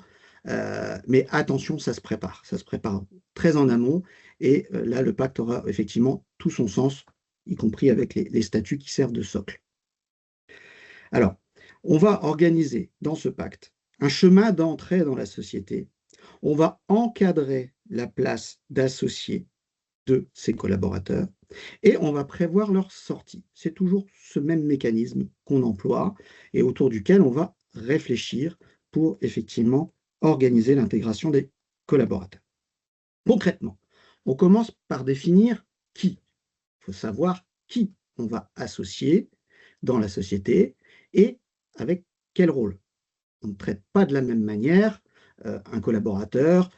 Mais attention, ça se prépare. Ça se prépare très en amont. Et là, le pacte aura effectivement tout son sens, y compris avec les statuts qui servent de socle. Alors, on va organiser dans ce pacte un chemin d'entrée dans la société. On va encadrer la place d'associés de ces collaborateurs et on va prévoir leur sortie. C'est toujours ce même mécanisme qu'on emploie et autour duquel on va réfléchir pour effectivement organiser l'intégration des collaborateurs. Concrètement, on commence par définir qui. Il faut savoir qui on va associer dans la société et avec quel rôle. On ne traite pas de la même manière un collaborateur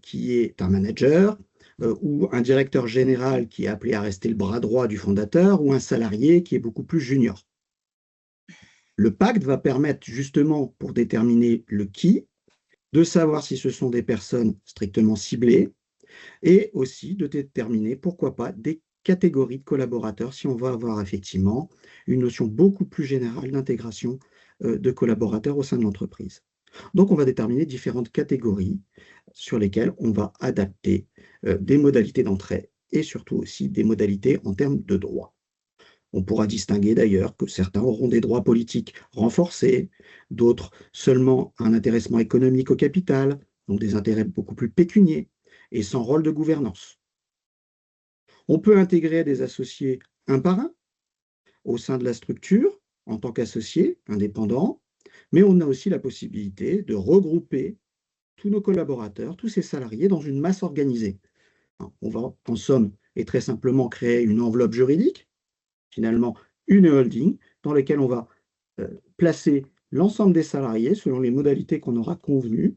qui est un manager ou un directeur général qui est appelé à rester le bras droit du fondateur ou un salarié qui est beaucoup plus junior. Le pacte va permettre justement, pour déterminer le qui, de savoir si ce sont des personnes strictement ciblées et aussi de déterminer, pourquoi pas, des catégories de collaborateurs si on va avoir effectivement une notion beaucoup plus générale d'intégration de collaborateurs au sein de l'entreprise. Donc, on va déterminer différentes catégories sur lesquelles on va adapter des modalités d'entrée et surtout aussi des modalités en termes de droits. On pourra distinguer d'ailleurs que certains auront des droits politiques renforcés, d'autres seulement un intéressement économique au capital, donc des intérêts beaucoup plus pécuniers et sans rôle de gouvernance. On peut intégrer des associés un par un au sein de la structure en tant qu'associés indépendants, mais on a aussi la possibilité de regrouper tous nos collaborateurs, tous ces salariés dans une masse organisée. On va en somme et très simplement créer une enveloppe juridique, finalement une holding, dans laquelle on va placer l'ensemble des salariés selon les modalités qu'on aura convenues,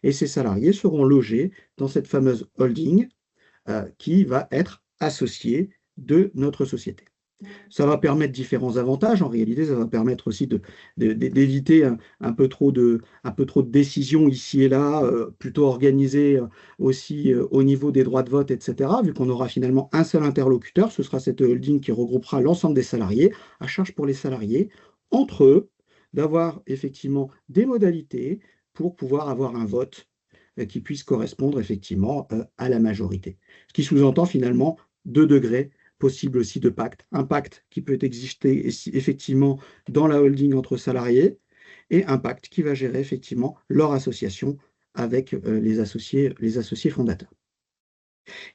et ces salariés seront logés dans cette fameuse holding qui va être associée de notre société. Ça va permettre différents avantages. En réalité, ça va permettre aussi d'éviter un peu trop de décisions ici et là, plutôt organisées aussi au niveau des droits de vote, etc. Vu qu'on aura finalement un seul interlocuteur, ce sera cette holding qui regroupera l'ensemble des salariés, à charge pour les salariés, entre eux, d'avoir effectivement des modalités pour pouvoir avoir un vote qui puisse correspondre effectivement à la majorité. Ce qui sous-entend finalement 2 degrés possibles aussi de pacte. Un pacte qui peut exister effectivement dans la holding entre salariés et un pacte qui va gérer effectivement leur association avec les associés fondateurs.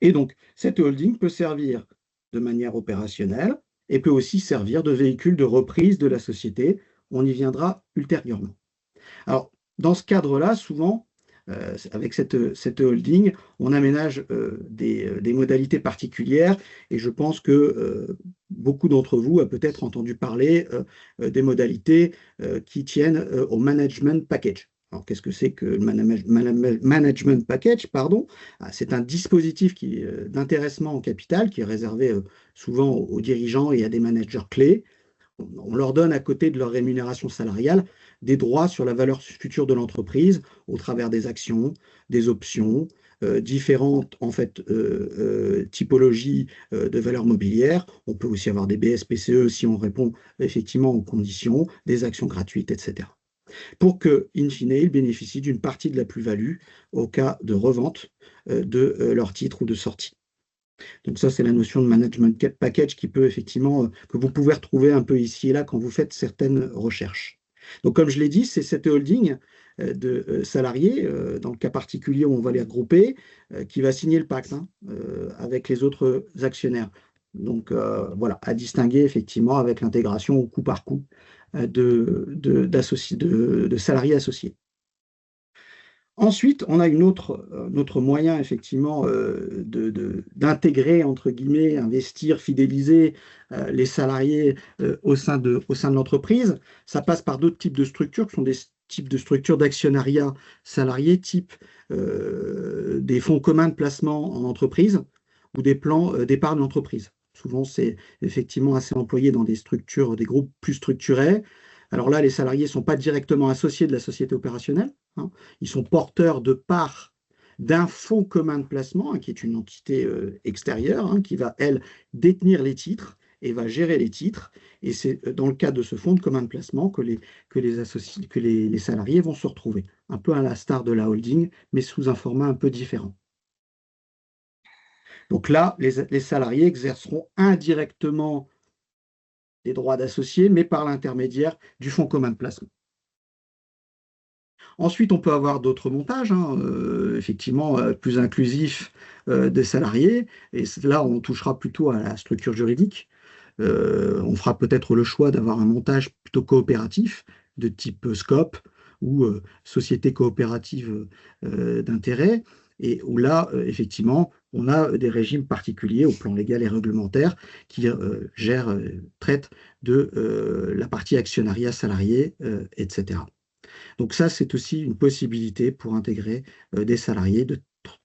Et donc, cette holding peut servir de manière opérationnelle et peut aussi servir de véhicule de reprise de la société. On y viendra ultérieurement. Alors, dans ce cadre-là, souvent, avec cette holding, on aménage des modalités particulières et je pense que beaucoup d'entre vous a peut-être entendu parler des modalités qui tiennent au management package. Alors, qu'est-ce que c'est que le management package, pardon? C'est un dispositif d'intéressement en capital qui est réservé souvent aux dirigeants et à des managers clés. On leur donne, à côté de leur rémunération salariale, des droits sur la valeur future de l'entreprise au travers des actions, des options, différentes en fait, typologies de valeurs mobilières. On peut aussi avoir des BSPCE si on répond effectivement aux conditions, des actions gratuites, etc. Pour que, in fine, ils bénéficient d'une partie de la plus-value au cas de revente de leur titre ou de sortie. Donc ça, c'est la notion de management package qui peut effectivement, que vous pouvez retrouver un peu ici et là quand vous faites certaines recherches. Donc comme je l'ai dit, c'est cette holding de salariés, dans le cas particulier où on va les regrouper, qui va signer le pacte avec les autres actionnaires. Donc voilà, à distinguer effectivement avec l'intégration au coup par coup de salariés associés. Ensuite, on a un autre moyen, effectivement, d'intégrer, entre guillemets, investir, fidéliser les salariés au sein de l'entreprise. Ça passe par d'autres types de structures, qui sont des types de structures d'actionnariat salarié, type des fonds communs de placement en entreprise ou des plans d'épargne d'entreprise. Souvent, c'est effectivement assez employé dans des structures, des groupes plus structurés. Alors là, les salariés ne sont pas directement associés de la société opérationnelle. Ils sont porteurs de parts d'un fonds commun de placement, qui est une entité extérieure, qui va, elle, détenir les titres et va gérer les titres. Et c'est dans le cadre de ce fonds de commun de placement que les salariés vont se retrouver, un peu à la star de la holding, mais sous un format un peu différent. Donc là, les salariés exerceront indirectement des droits d'associés, mais par l'intermédiaire du fonds commun de placement. Ensuite, on peut avoir d'autres montages, effectivement, plus inclusifs des salariés. Et là, on touchera plutôt à la structure juridique. On fera peut-être le choix d'avoir un montage plutôt coopératif, de type SCOP ou société coopérative d'intérêt, et où là, effectivement, on a des régimes particuliers au plan légal et réglementaire qui traitent de la partie actionnariat salarié, etc. Donc ça, c'est aussi une possibilité pour intégrer des salariés, de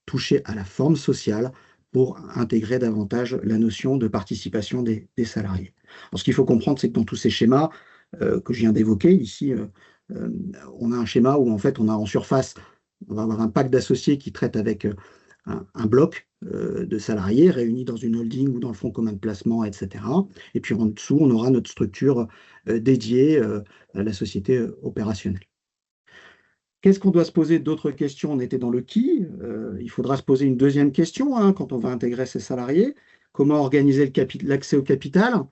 toucher à la forme sociale pour intégrer davantage la notion de participation des salariés. Alors, ce qu'il faut comprendre, c'est que dans tous ces schémas que je viens d'évoquer, ici, on a un schéma où en fait, on a en surface, on va avoir un pacte d'associés qui traite avec un bloc de salariés réunis dans une holding ou dans le fonds commun de placement, etc. Et puis en dessous, on aura notre structure dédiée à la société opérationnelle. Qu'est-ce qu'on doit se poser d'autres questions? On était dans le qui. Il faudra se poser une deuxième question quand on va intégrer ces salariés. Comment organiser l'accès au capital?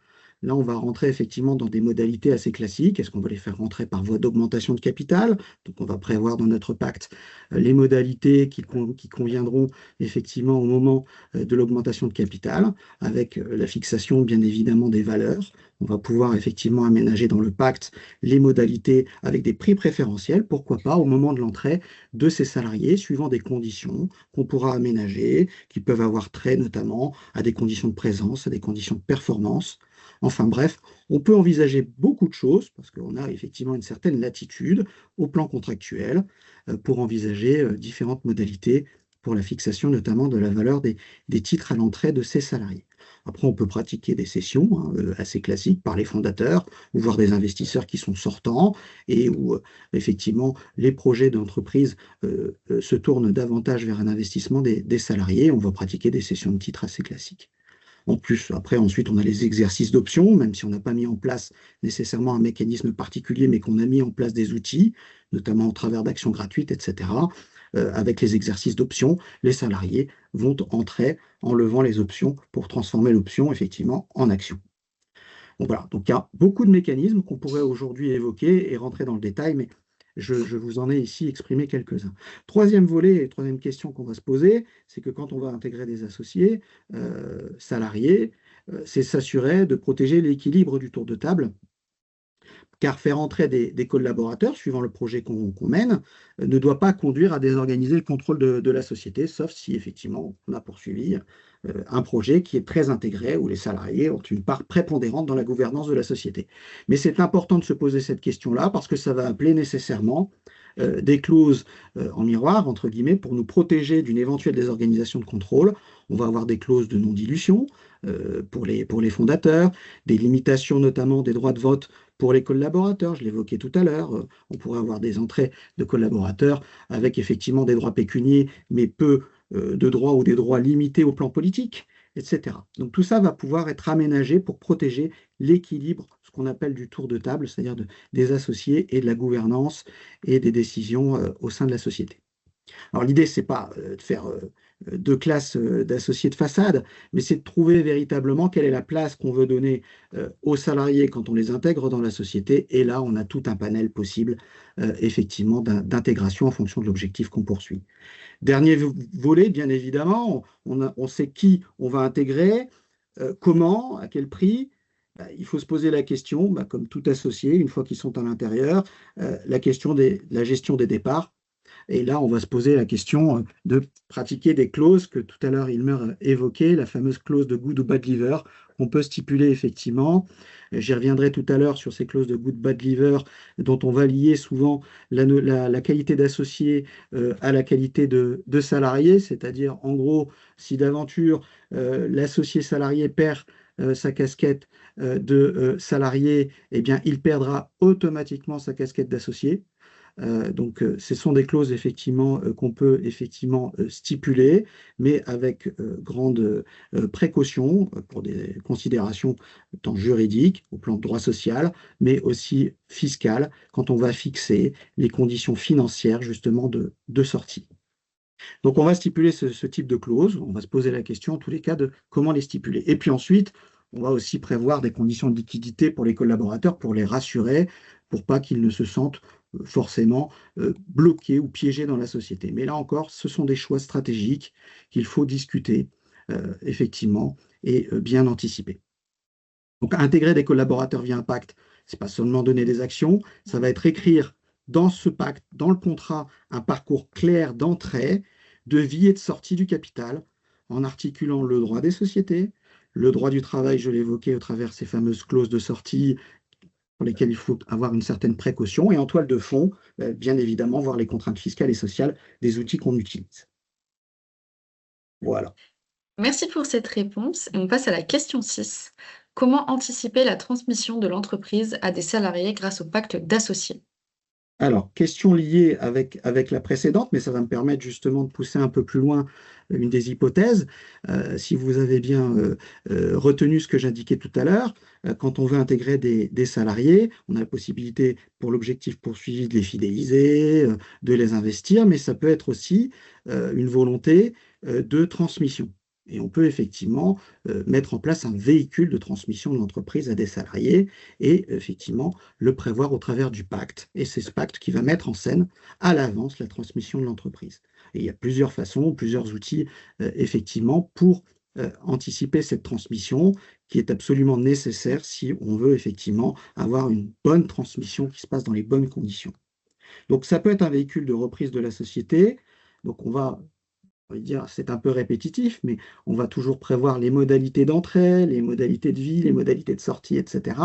Là, on va rentrer effectivement dans des modalités assez classiques. Est-ce qu'on va les faire rentrer par voie d'augmentation de capital? Donc, on va prévoir dans notre pacte les modalités qui conviendront effectivement au moment de l'augmentation de capital, avec la fixation, bien évidemment, des valeurs. On va pouvoir effectivement aménager dans le pacte les modalités avec des prix préférentiels, pourquoi pas, au moment de l'entrée de ces salariés, suivant des conditions qu'on pourra aménager, qui peuvent avoir trait notamment à des conditions de présence, à des conditions de performance. Enfin bref, on peut envisager beaucoup de choses, parce qu'on a effectivement une certaine latitude au plan contractuel pour envisager différentes modalités pour la fixation notamment de la valeur des titres à l'entrée de ces salariés. Après, on peut pratiquer des cessions assez classiques par les fondateurs ou voir des investisseurs qui sont sortants et où effectivement les projets d'entreprise se tournent davantage vers un investissement des salariés. On va pratiquer des cessions de titres assez classiques. En plus, après, ensuite, on a les exercices d'options, même si on n'a pas mis en place nécessairement un mécanisme particulier, mais qu'on a mis en place des outils, notamment au travers d'actions gratuites, etc. Avec les exercices d'options, les salariés vont entrer en levant les options pour transformer l'option, effectivement, en action. Donc voilà, donc il y a beaucoup de mécanismes qu'on pourrait aujourd'hui évoquer et rentrer dans le détail, mais je vous en ai ici exprimé quelques-uns. Troisième volet et troisième question qu'on va se poser, c'est que quand on va intégrer des associés salariés, c'est s'assurer de protéger l'équilibre du tour de table, car faire entrer des collaborateurs, suivant le projet qu'on mène, ne doit pas conduire à désorganiser le contrôle de la société, sauf si effectivement on a poursuivi un projet qui est très intégré, où les salariés ont une part prépondérante dans la gouvernance de la société. Mais c'est important de se poser cette question-là, parce que ça va appeler nécessairement des clauses en miroir, entre guillemets, pour nous protéger d'une éventuelle désorganisation de contrôle. On va avoir des clauses de non-dilution pour les fondateurs, des limitations notamment des droits de vote pour les collaborateurs, je l'évoquais tout à l'heure, on pourrait avoir des entrées de collaborateurs avec effectivement des droits pécuniaires, mais peu de droits ou des droits limités au plan politique, etc. Donc tout ça va pouvoir être aménagé pour protéger l'équilibre, ce qu'on appelle du tour de table, c'est-à-dire des associés et de la gouvernance et des décisions au sein de la société. Alors l'idée, c'est pas de faire deux classes d'associés de façade, mais c'est de trouver véritablement quelle est la place qu'on veut donner aux salariés quand on les intègre dans la société. Et là, on a tout un panel possible, effectivement, d'intégration en fonction de l'objectif qu'on poursuit. Dernier volet, bien évidemment, on sait qui on va intégrer, comment, à quel prix. Il faut se poser la question, comme tout associé, une fois qu'ils sont à l'intérieur, la question de la gestion des départs. Et là, on va se poser la question de pratiquer des clauses que tout à l'heure Ilmer évoquait, la fameuse clause de good ou bad liver, qu'on peut stipuler effectivement. J'y reviendrai tout à l'heure sur ces clauses de good bad liver, dont on va lier souvent la qualité d'associé à la qualité de salarié, c'est-à-dire en gros, si d'aventure l'associé salarié perd sa casquette de salarié, eh bien, il perdra automatiquement sa casquette d'associé. Donc, ce sont des clauses effectivement qu'on peut effectivement stipuler, mais avec grande précaution pour des considérations tant juridiques au plan de droit social, mais aussi fiscales quand on va fixer les conditions financières justement de sortie. Donc, on va stipuler ce type de clause. On va se poser la question en tous les cas de comment les stipuler. Et puis ensuite, on va aussi prévoir des conditions de liquidité pour les collaborateurs pour les rassurer, pour pas qu'ils ne se sentent forcément bloqués ou piégés dans la société. Mais là encore, ce sont des choix stratégiques qu'il faut discuter effectivement et bien anticiper. Donc, intégrer des collaborateurs via un pacte, c'est pas seulement donner des actions, ça va être écrire dans ce pacte, dans le contrat, un parcours clair d'entrée, de vie et de sortie du capital, en articulant le droit des sociétés, le droit du travail, je l'évoquais au travers de ces fameuses clauses de sortie pour lesquelles il faut avoir une certaine précaution, et en toile de fond, bien évidemment, voir les contraintes fiscales et sociales des outils qu'on utilise. Voilà. Merci pour cette réponse. Et on passe à la question 6. Comment anticiper la transmission de l'entreprise à des salariés grâce au pacte d'associés? Alors, question liée avec la précédente, mais ça va me permettre justement de pousser un peu plus loin une des hypothèses. Si vous avez bien retenu ce que j'indiquais tout à l'heure, quand on veut intégrer des salariés, on a la possibilité, pour l'objectif poursuivi, de les fidéliser, de les investir, mais ça peut être aussi une volonté de transmission. Et on peut effectivement mettre en place un véhicule de transmission de l'entreprise à des salariés et effectivement le prévoir au travers du pacte. Et c'est ce pacte qui va mettre en scène à l'avance la transmission de l'entreprise. Et il y a plusieurs façons, plusieurs outils effectivement pour anticiper cette transmission qui est absolument nécessaire si on veut effectivement avoir une bonne transmission qui se passe dans les bonnes conditions. Donc ça peut être un véhicule de reprise de la société. Donc on va dire, c'est un peu répétitif, mais on va toujours prévoir les modalités d'entrée, les modalités de vie, les modalités de sortie, etc.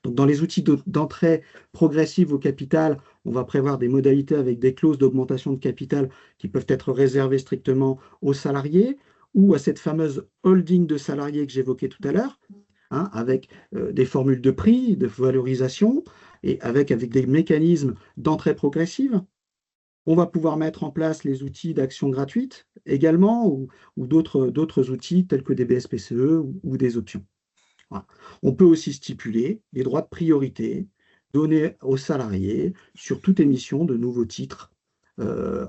Donc, dans les outils d'entrée progressive au capital, on va prévoir des modalités avec des clauses d'augmentation de capital qui peuvent être réservées strictement aux salariés ou à cette fameuse holding de salariés que j'évoquais tout à l'heure, avec des formules de prix, de valorisation et avec des mécanismes d'entrée progressive. On va pouvoir mettre en place les outils d'action gratuite également, ou d'autres outils tels que des BSPCE ou des options. Voilà. On peut aussi stipuler les droits de priorité donnés aux salariés sur toute émission de nouveaux titres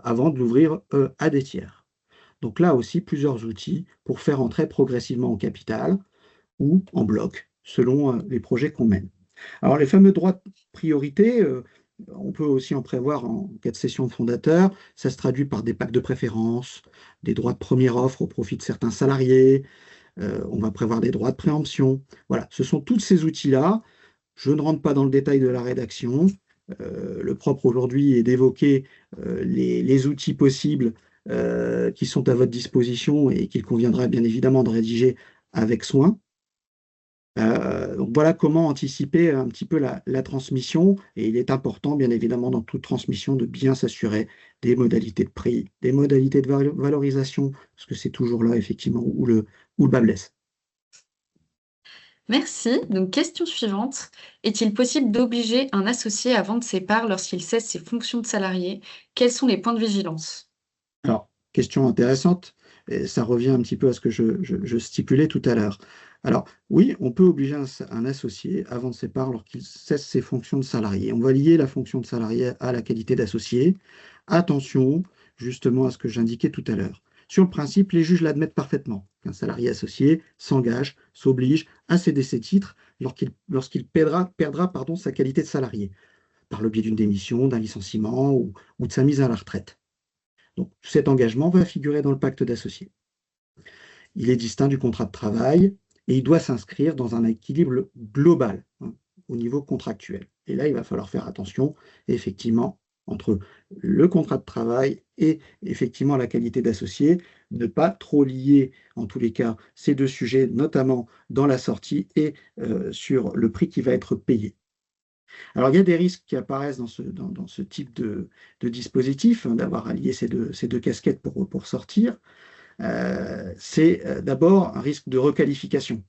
avant de l'ouvrir à des tiers. Donc là aussi, plusieurs outils pour faire entrer progressivement en capital ou en bloc, selon les projets qu'on mène. Alors les fameux droits de priorité, on peut aussi en prévoir en cas de cession de fondateur. Ça se traduit par des packs de préférence, des droits de première offre au profit de certains salariés. On va prévoir des droits de préemption. Voilà, ce sont tous ces outils-là. Je ne rentre pas dans le détail de la rédaction. Le propre aujourd'hui est d'évoquer les outils possibles qui sont à votre disposition et qu'il conviendra bien évidemment de rédiger avec soin. Donc voilà comment anticiper un petit peu la transmission. Et il est important, bien évidemment, dans toute transmission, de bien s'assurer des modalités de prix, des modalités de valorisation, parce que c'est toujours là, effectivement, où le bas blesse. Merci. Donc, question suivante. Est-il possible d'obliger un associé à vendre ses parts lorsqu'il cesse ses fonctions de salarié? Quels sont les points de vigilance? Alors, question intéressante, et ça revient un petit peu à ce que je stipulais tout à l'heure. Alors, oui, on peut obliger un associé à vendre ses parts lorsqu'il cesse ses fonctions de salarié. On va lier la fonction de salarié à la qualité d'associé. Attention, justement, à ce que j'indiquais tout à l'heure. Sur le principe, les juges l'admettent parfaitement qu'un salarié associé s'engage, s'oblige à céder ses titres lorsqu'il perdra sa qualité de salarié, par le biais d'une démission, d'un licenciement ou de sa mise à la retraite. Donc, cet engagement va figurer dans le pacte d'associés. Il est distinct du contrat de travail et il doit s'inscrire dans un équilibre global au niveau contractuel. Et là, il va falloir faire attention, effectivement, entre le contrat de travail et effectivement la qualité d'associé, ne pas trop lier, en tous les cas, ces deux sujets, notamment dans la sortie et sur le prix qui va être payé. Alors, il y a des risques qui apparaissent dans ce type de dispositif, d'avoir allié ces deux casquettes pour sortir. C'est d'abord un risque de requalification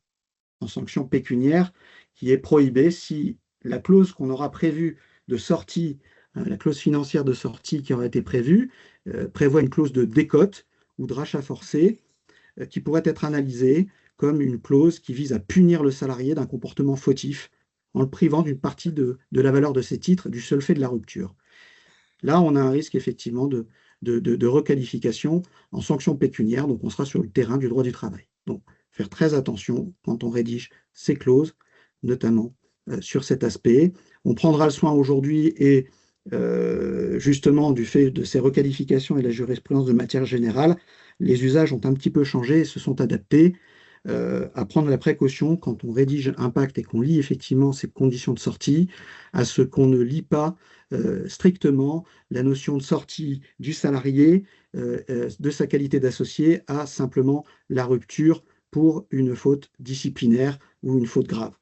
en sanction pécuniaire qui est prohibé si la clause qu'on aura prévue de sortie, la clause financière de sortie qui aurait été prévue, prévoit une clause de décote ou de rachat forcé qui pourrait être analysée comme une clause qui vise à punir le salarié d'un comportement fautif en le privant d'une partie de la valeur de ses titres du seul fait de la rupture. Là, on a un risque effectivement de requalification en sanction pécuniaire, donc on sera sur le terrain du droit du travail. Donc, faire très attention quand on rédige ces clauses, notamment sur cet aspect. On prendra le soin aujourd'hui et justement du fait de ces requalifications et de la jurisprudence de matière générale, les usages ont un petit peu changé et se sont adaptés. À prendre la précaution quand on rédige un pacte et qu'on lit effectivement ces conditions de sortie, à ce qu'on ne lie pas strictement la notion de sortie du salarié, de sa qualité d'associé, à simplement la rupture pour une faute disciplinaire ou une faute grave.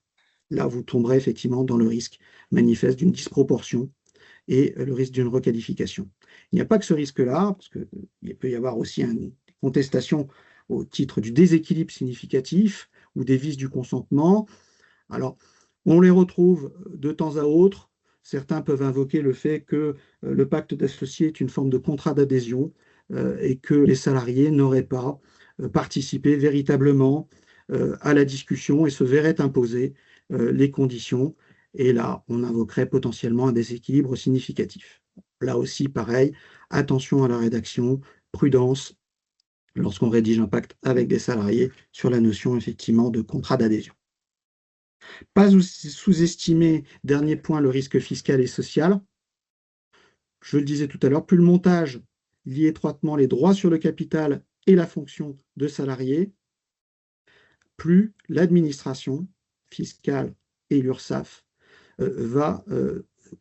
Là, vous tomberez effectivement dans le risque manifeste d'une disproportion et le risque d'une requalification. Il n'y a pas que ce risque-là, parce qu'il peut y avoir aussi une contestation au titre du déséquilibre significatif ou des vices du consentement. Alors, on les retrouve de temps à autre. Certains peuvent invoquer le fait que le pacte d'associés est une forme de contrat d'adhésion et que les salariés n'auraient pas participé véritablement à la discussion et se verraient imposer les conditions. Et là, on invoquerait potentiellement un déséquilibre significatif. Là aussi, pareil, attention à la rédaction, prudence lorsqu'on rédige un pacte avec des salariés sur la notion effectivement de contrat d'adhésion. Pas sous-estimer, dernier point, le risque fiscal et social. Je le disais tout à l'heure, plus le montage lie étroitement les droits sur le capital et la fonction de salarié, plus l'administration fiscale et l'URSSAF va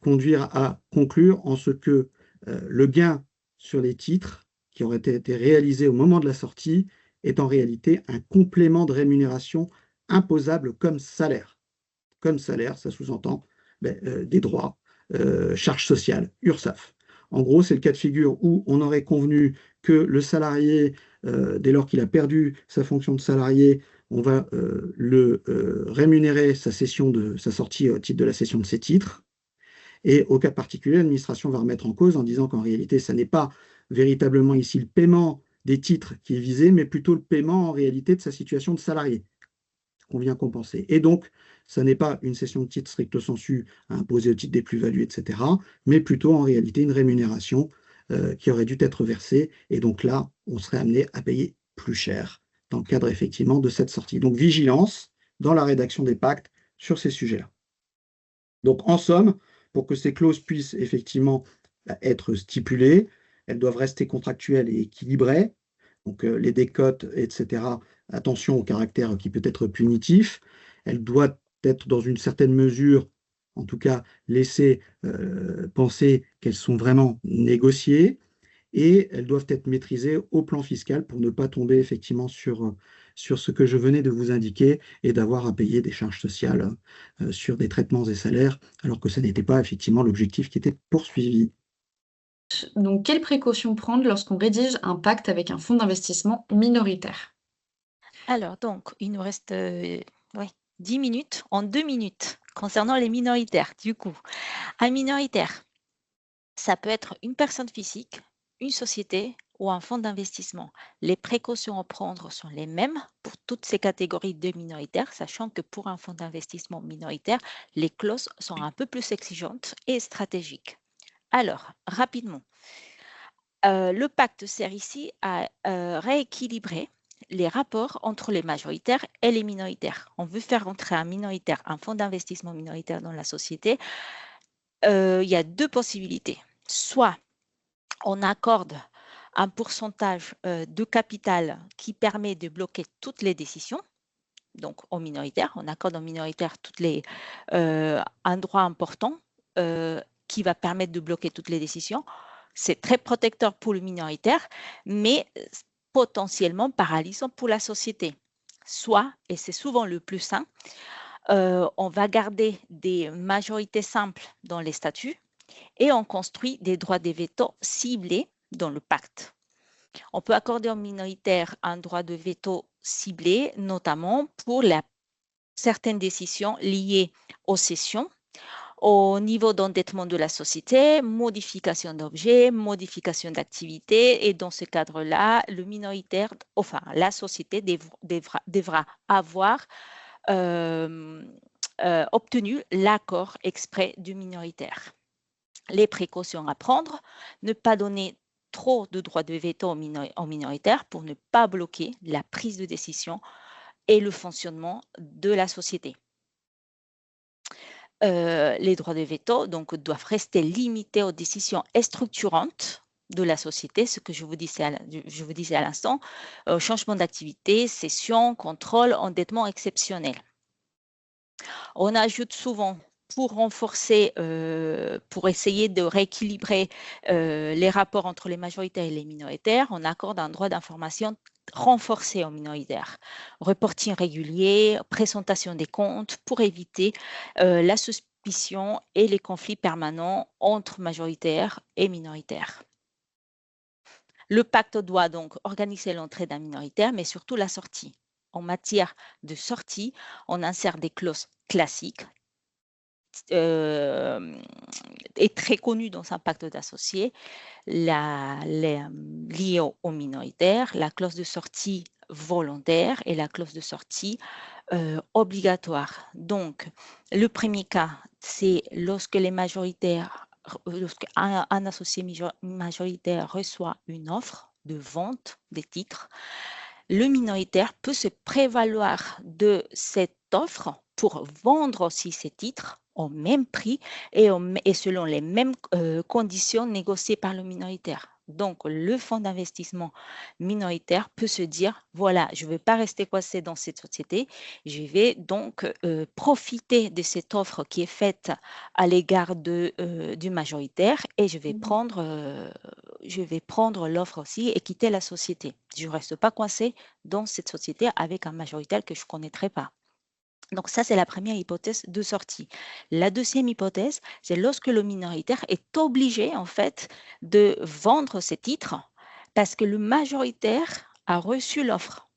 conduire à conclure en ce que le gain sur les titres qui aurait été réalisé au moment de la sortie est en réalité un complément de rémunération imposable comme salaire. Comme salaire, ça sous-entend des droits, charges sociales, URSSAF. En gros, c'est le cas de figure où on aurait convenu que le salarié, dès lors qu'il a perdu sa fonction de salarié, on va le rémunérer sa sortie au titre de la cession de ses titres. Et au cas particulier, l'administration va remettre en cause en disant qu'en réalité, ça n'est pas véritablement ici le paiement des titres qui est visé, mais plutôt le paiement en réalité de sa situation de salarié qu'on vient compenser. Et donc, ça n'est pas une cession de titres stricto sensu à imposer au titre des plus-values, etc., mais plutôt en réalité une rémunération qui aurait dû être versée. Et donc là, on serait amené à payer plus cher dans le cadre effectivement de cette sortie. Donc, vigilance dans la rédaction des pactes sur ces sujets-là. Donc, en somme, pour que ces clauses puissent effectivement être stipulées, elles doivent rester contractuelles et équilibrées. Donc, les décotes, etc., attention au caractère qui peut être punitif. Elle doit être dans une certaine mesure, en tout cas, laisser penser qu'elles sont vraiment négociées et elles doivent être maîtrisées au plan fiscal pour ne pas tomber effectivement sur ce que je venais de vous indiquer et d'avoir à payer des charges sociales sur des traitements et salaires, alors que ce n'était pas effectivement l'objectif qui était poursuivi. Donc, quelles précautions prendre lorsqu'on rédige un pacte avec un fonds d'investissement minoritaire? Alors donc, il nous reste, ouais, 10 minutes. En 2 minutes, concernant les minoritaires, du coup. Un minoritaire, ça peut être une personne physique, une société ou un fonds d'investissement. Les précautions à prendre sont les mêmes pour toutes ces catégories de minoritaires, sachant que pour un fonds d'investissement minoritaire, les clauses sont un peu plus exigeantes et stratégiques. Alors, rapidement, le pacte sert ici à rééquilibrer les rapports entre les majoritaires et les minoritaires. On veut faire entrer un minoritaire, un fonds d'investissement minoritaire dans la société. Il y a deux possibilités. Soit on accorde un pourcentage de capital qui permet de bloquer toutes les décisions, donc aux minoritaires, on accorde aux minoritaires un droit important qui va permettre de bloquer toutes les décisions. C'est très protecteur pour le minoritaire, mais potentiellement paralysant pour la société. Soit, et c'est souvent le plus sain, on va garder des majorités simples dans les statuts et on construit des droits de veto ciblés dans le pacte. On peut accorder aux minoritaires un droit de veto ciblé, notamment pour certaines décisions liées aux cessions, au niveau d'endettement de la société, modification d'objets, modification d'activité. Et dans ce cadre-là, le minoritaire, enfin la société devra avoir obtenu l'accord exprès du minoritaire. Les précautions à prendre, ne pas donner trop de droits de veto aux minoritaires pour ne pas bloquer la prise de décision et le fonctionnement de la société. Les droits de veto donc, doivent rester limités aux décisions structurantes de la société, ce que je vous disais à l'instant, changement d'activité, cession, contrôle, endettement exceptionnel. On ajoute souvent pour renforcer, pour essayer de rééquilibrer les rapports entre les majoritaires et les minoritaires, on accorde un droit d'information renforcé aux minoritaires. Reporting régulier, présentation des comptes pour éviter la suspicion et les conflits permanents entre majoritaires et minoritaires. Le pacte doit donc organiser l'entrée d'un minoritaire, mais surtout la sortie. En matière de sortie, on insère des clauses classiques est très connue dans un pacte d'associés, liée aux minoritaires, la clause de sortie volontaire et la clause de sortie obligatoire. Donc, le premier cas, c'est lorsque les majoritaires, lorsqu'un associé majoritaire reçoit une offre de vente des titres, le minoritaire peut se prévaloir de cette offre pour vendre aussi ces titres au même prix et selon les mêmes conditions négociées par le minoritaire. Donc, le fonds d'investissement minoritaire peut se dire, voilà, je ne veux pas rester coincé dans cette société, je vais donc profiter de cette offre qui est faite à l'égard du majoritaire et je vais prendre l'offre aussi et quitter la société. Je ne reste pas coincé dans cette société avec un majoritaire que je ne connaîtrais pas. Donc ça, c'est la première hypothèse de sortie. La deuxième hypothèse, c'est lorsque le minoritaire est obligé, en fait, de vendre ses titres parce que le majoritaire a reçu l'offre.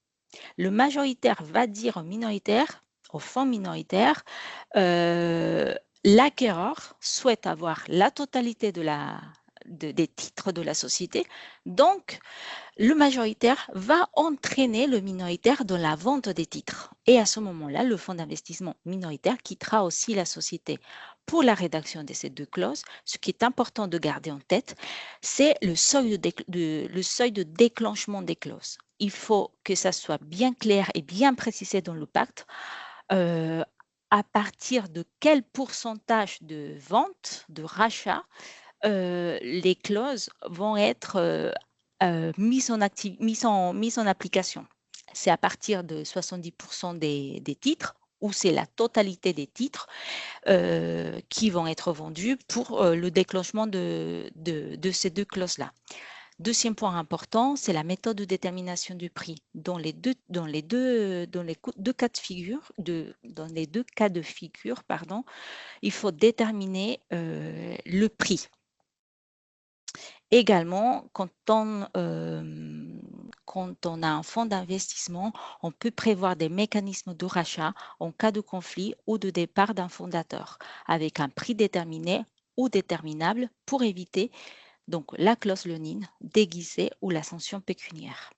Le majoritaire va dire au minoritaire, au fonds minoritaire, l'acquéreur souhaite avoir la totalité de des titres de la société. Donc, le majoritaire va entraîner le minoritaire dans la vente des titres. Et à ce moment-là, le fonds d'investissement minoritaire quittera aussi la société. Pour la rédaction de ces deux clauses, ce qui est important de garder en tête, c'est le seuil de déclenchement des clauses. Il faut que ça soit bien clair et bien précisé dans le pacte. À partir de quel pourcentage de vente, de rachat, les clauses vont être mises en application. C'est à partir de 70% des titres, ou c'est la totalité des titres qui vont être vendus pour le déclenchement de ces deux clauses-là. Deuxième point important, c'est la méthode de détermination du prix. Dans les deux cas de figure, il faut déterminer le prix. Également, quand on a un fonds d'investissement, on peut prévoir des mécanismes de rachat en cas de conflit ou de départ d'un fondateur, avec un prix déterminé ou déterminable pour éviter donc la clause leonine déguisée ou la sanction pécuniaire.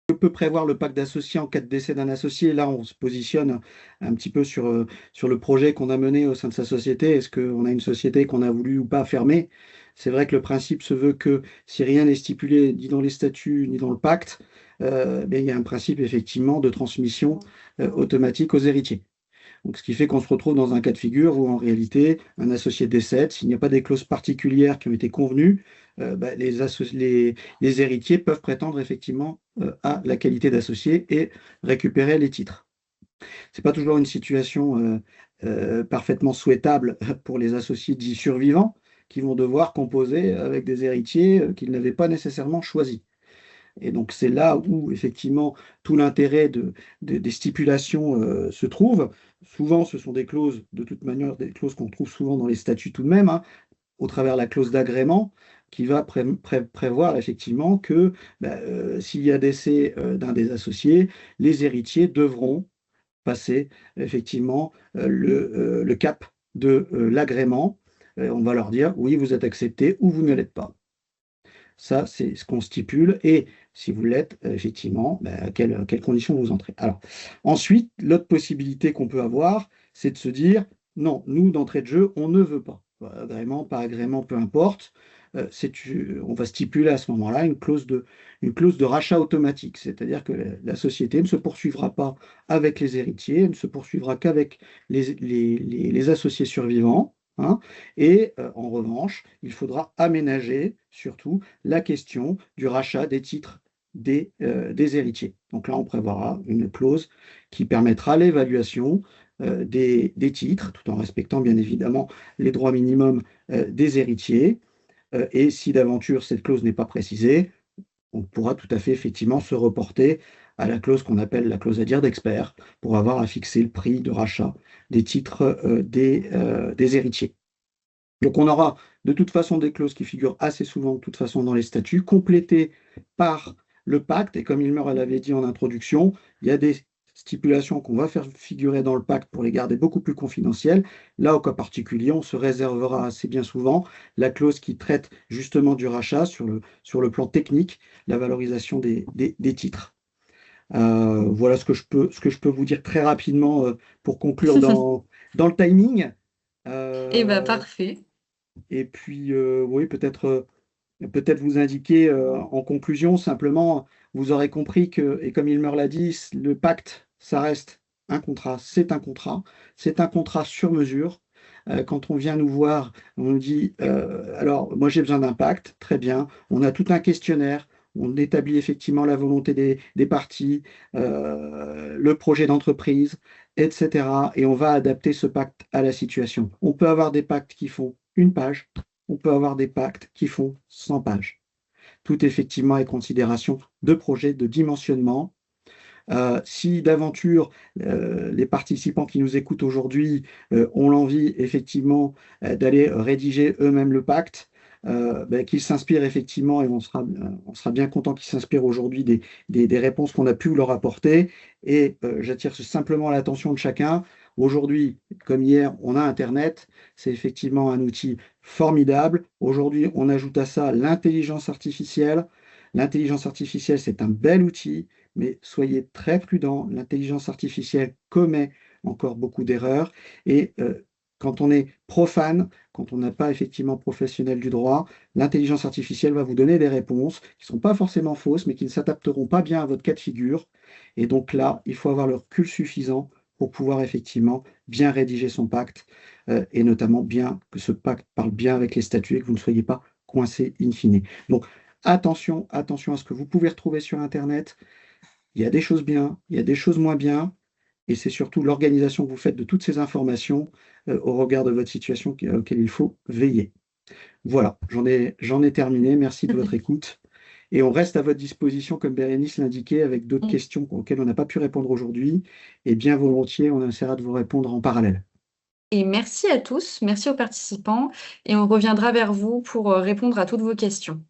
Je peux prévoir le pacte d'associés en cas de décès d'un associé. Là, on se positionne un petit peu sur le projet qu'on a mené au sein de sa société. Est-ce qu'on a une société qu'on a voulu ou pas fermer? C'est vrai que le principe se veut que si rien n'est stipulé ni dans les statuts ni dans le pacte, il y a un principe effectivement de transmission automatique aux héritiers. Donc, ce qui fait qu'on se retrouve dans un cas de figure où en réalité un associé décède, s'il n'y a pas des clauses particulières qui ont été convenues, les héritiers peuvent prétendre effectivement à la qualité d'associé et récupérer les titres. Ce n'est pas toujours une situation parfaitement souhaitable pour les associés dits survivants qui vont devoir composer avec des héritiers qu'ils n'avaient pas nécessairement choisis. Et donc c'est là où effectivement tout l'intérêt des stipulations se trouve. Souvent, ce sont des clauses, de toute manière, des clauses qu'on trouve souvent dans les statuts tout de même, hein, au travers la clause d'agrément, qui va prévoir effectivement que s'il y a décès d'un des associés, les héritiers devront passer effectivement le cap de l'agrément. On va leur dire oui, vous êtes accepté ou vous ne l'êtes pas. Ça, c'est ce qu'on stipule. Et si vous l'êtes, effectivement, à quelles conditions vous entrez. Alors, ensuite, l'autre possibilité qu'on peut avoir, c'est de se dire, non, nous, d'entrée de jeu, on ne veut pas. Agrément, pas agrément, peu importe. On va stipuler à ce moment-là une clause de rachat automatique. C'est-à-dire que la société ne se poursuivra pas avec les héritiers, elle ne se poursuivra qu'avec les associés survivants. Hein, et en revanche, il faudra aménager surtout la question du rachat des titres des héritiers. Donc là, on prévoira une clause qui permettra l'évaluation des titres, tout en respectant bien évidemment les droits minimums des héritiers. Et si d'aventure cette clause n'est pas précisée, on pourra tout à fait effectivement se reporter à la clause qu'on appelle la clause à dire d'expert pour avoir à fixer le prix de rachat des titres des héritiers. Donc on aura de toute façon des clauses qui figurent assez souvent de toute façon dans les statuts, complétées par le pacte. Et comme Ilmer l'avait dit en introduction, il y a des stipulations qu'on va faire figurer dans le pacte pour les garder beaucoup plus confidentielles. Là, au cas particulier, on se réservera assez bien souvent la clause qui traite justement du rachat sur le plan technique, la valorisation des titres. Voilà ce que je peux vous dire très rapidement pour conclure dans le timing. Eh bien, parfait. Et puis, oui, peut-être vous indiquer en conclusion, simplement, vous aurez compris que, et comme Ilmer l'a dit, le pacte, ça reste un contrat, c'est un contrat sur mesure. Quand on vient nous voir, on nous dit, alors, moi j'ai besoin d'un pacte, très bien, on a tout un questionnaire, on établit effectivement la volonté des parties, le projet d'entreprise, etc. Et on va adapter ce pacte à la situation. On peut avoir des pactes qui font une page, on peut avoir des pactes qui font 100 pages. Tout effectivement est considération de projet, de dimensionnement. Si d'aventure les participants qui nous écoutent aujourd'hui ont l'envie effectivement d'aller rédiger eux-mêmes le pacte, qu'ils s'inspirent effectivement, et on sera bien content qu'ils s'inspirent aujourd'hui des réponses qu'on a pu leur apporter. Et j'attire simplement l'attention de chacun. Aujourd'hui, comme hier, on a Internet, c'est effectivement un outil formidable. Aujourd'hui, on ajoute à ça l'intelligence artificielle. L'intelligence artificielle, c'est un bel outil, mais soyez très prudents. L'intelligence artificielle commet encore beaucoup d'erreurs et quand on est profane, quand on n'est pas effectivement professionnel du droit, l'intelligence artificielle va vous donner des réponses qui ne sont pas forcément fausses, mais qui ne s'adapteront pas bien à votre cas de figure. Et donc là, il faut avoir le recul suffisant pour pouvoir effectivement bien rédiger son pacte et notamment bien que ce pacte parle bien avec les statuts et que vous ne soyez pas coincé in fine. Donc attention, attention à ce que vous pouvez retrouver sur Internet. Il y a des choses bien, il y a des choses moins bien, et c'est surtout l'organisation que vous faites de toutes ces informations au regard de votre situation auquel il faut veiller. Voilà, j'en ai terminé. Merci de votre écoute. Et on reste à votre disposition, comme Bérénice l'indiquait, avec d'autres Mm. questions auxquelles on n'a pas pu répondre aujourd'hui. Et bien volontiers, on essaiera de vous répondre en parallèle. Et merci à tous, merci aux participants, et on reviendra vers vous pour répondre à toutes vos questions.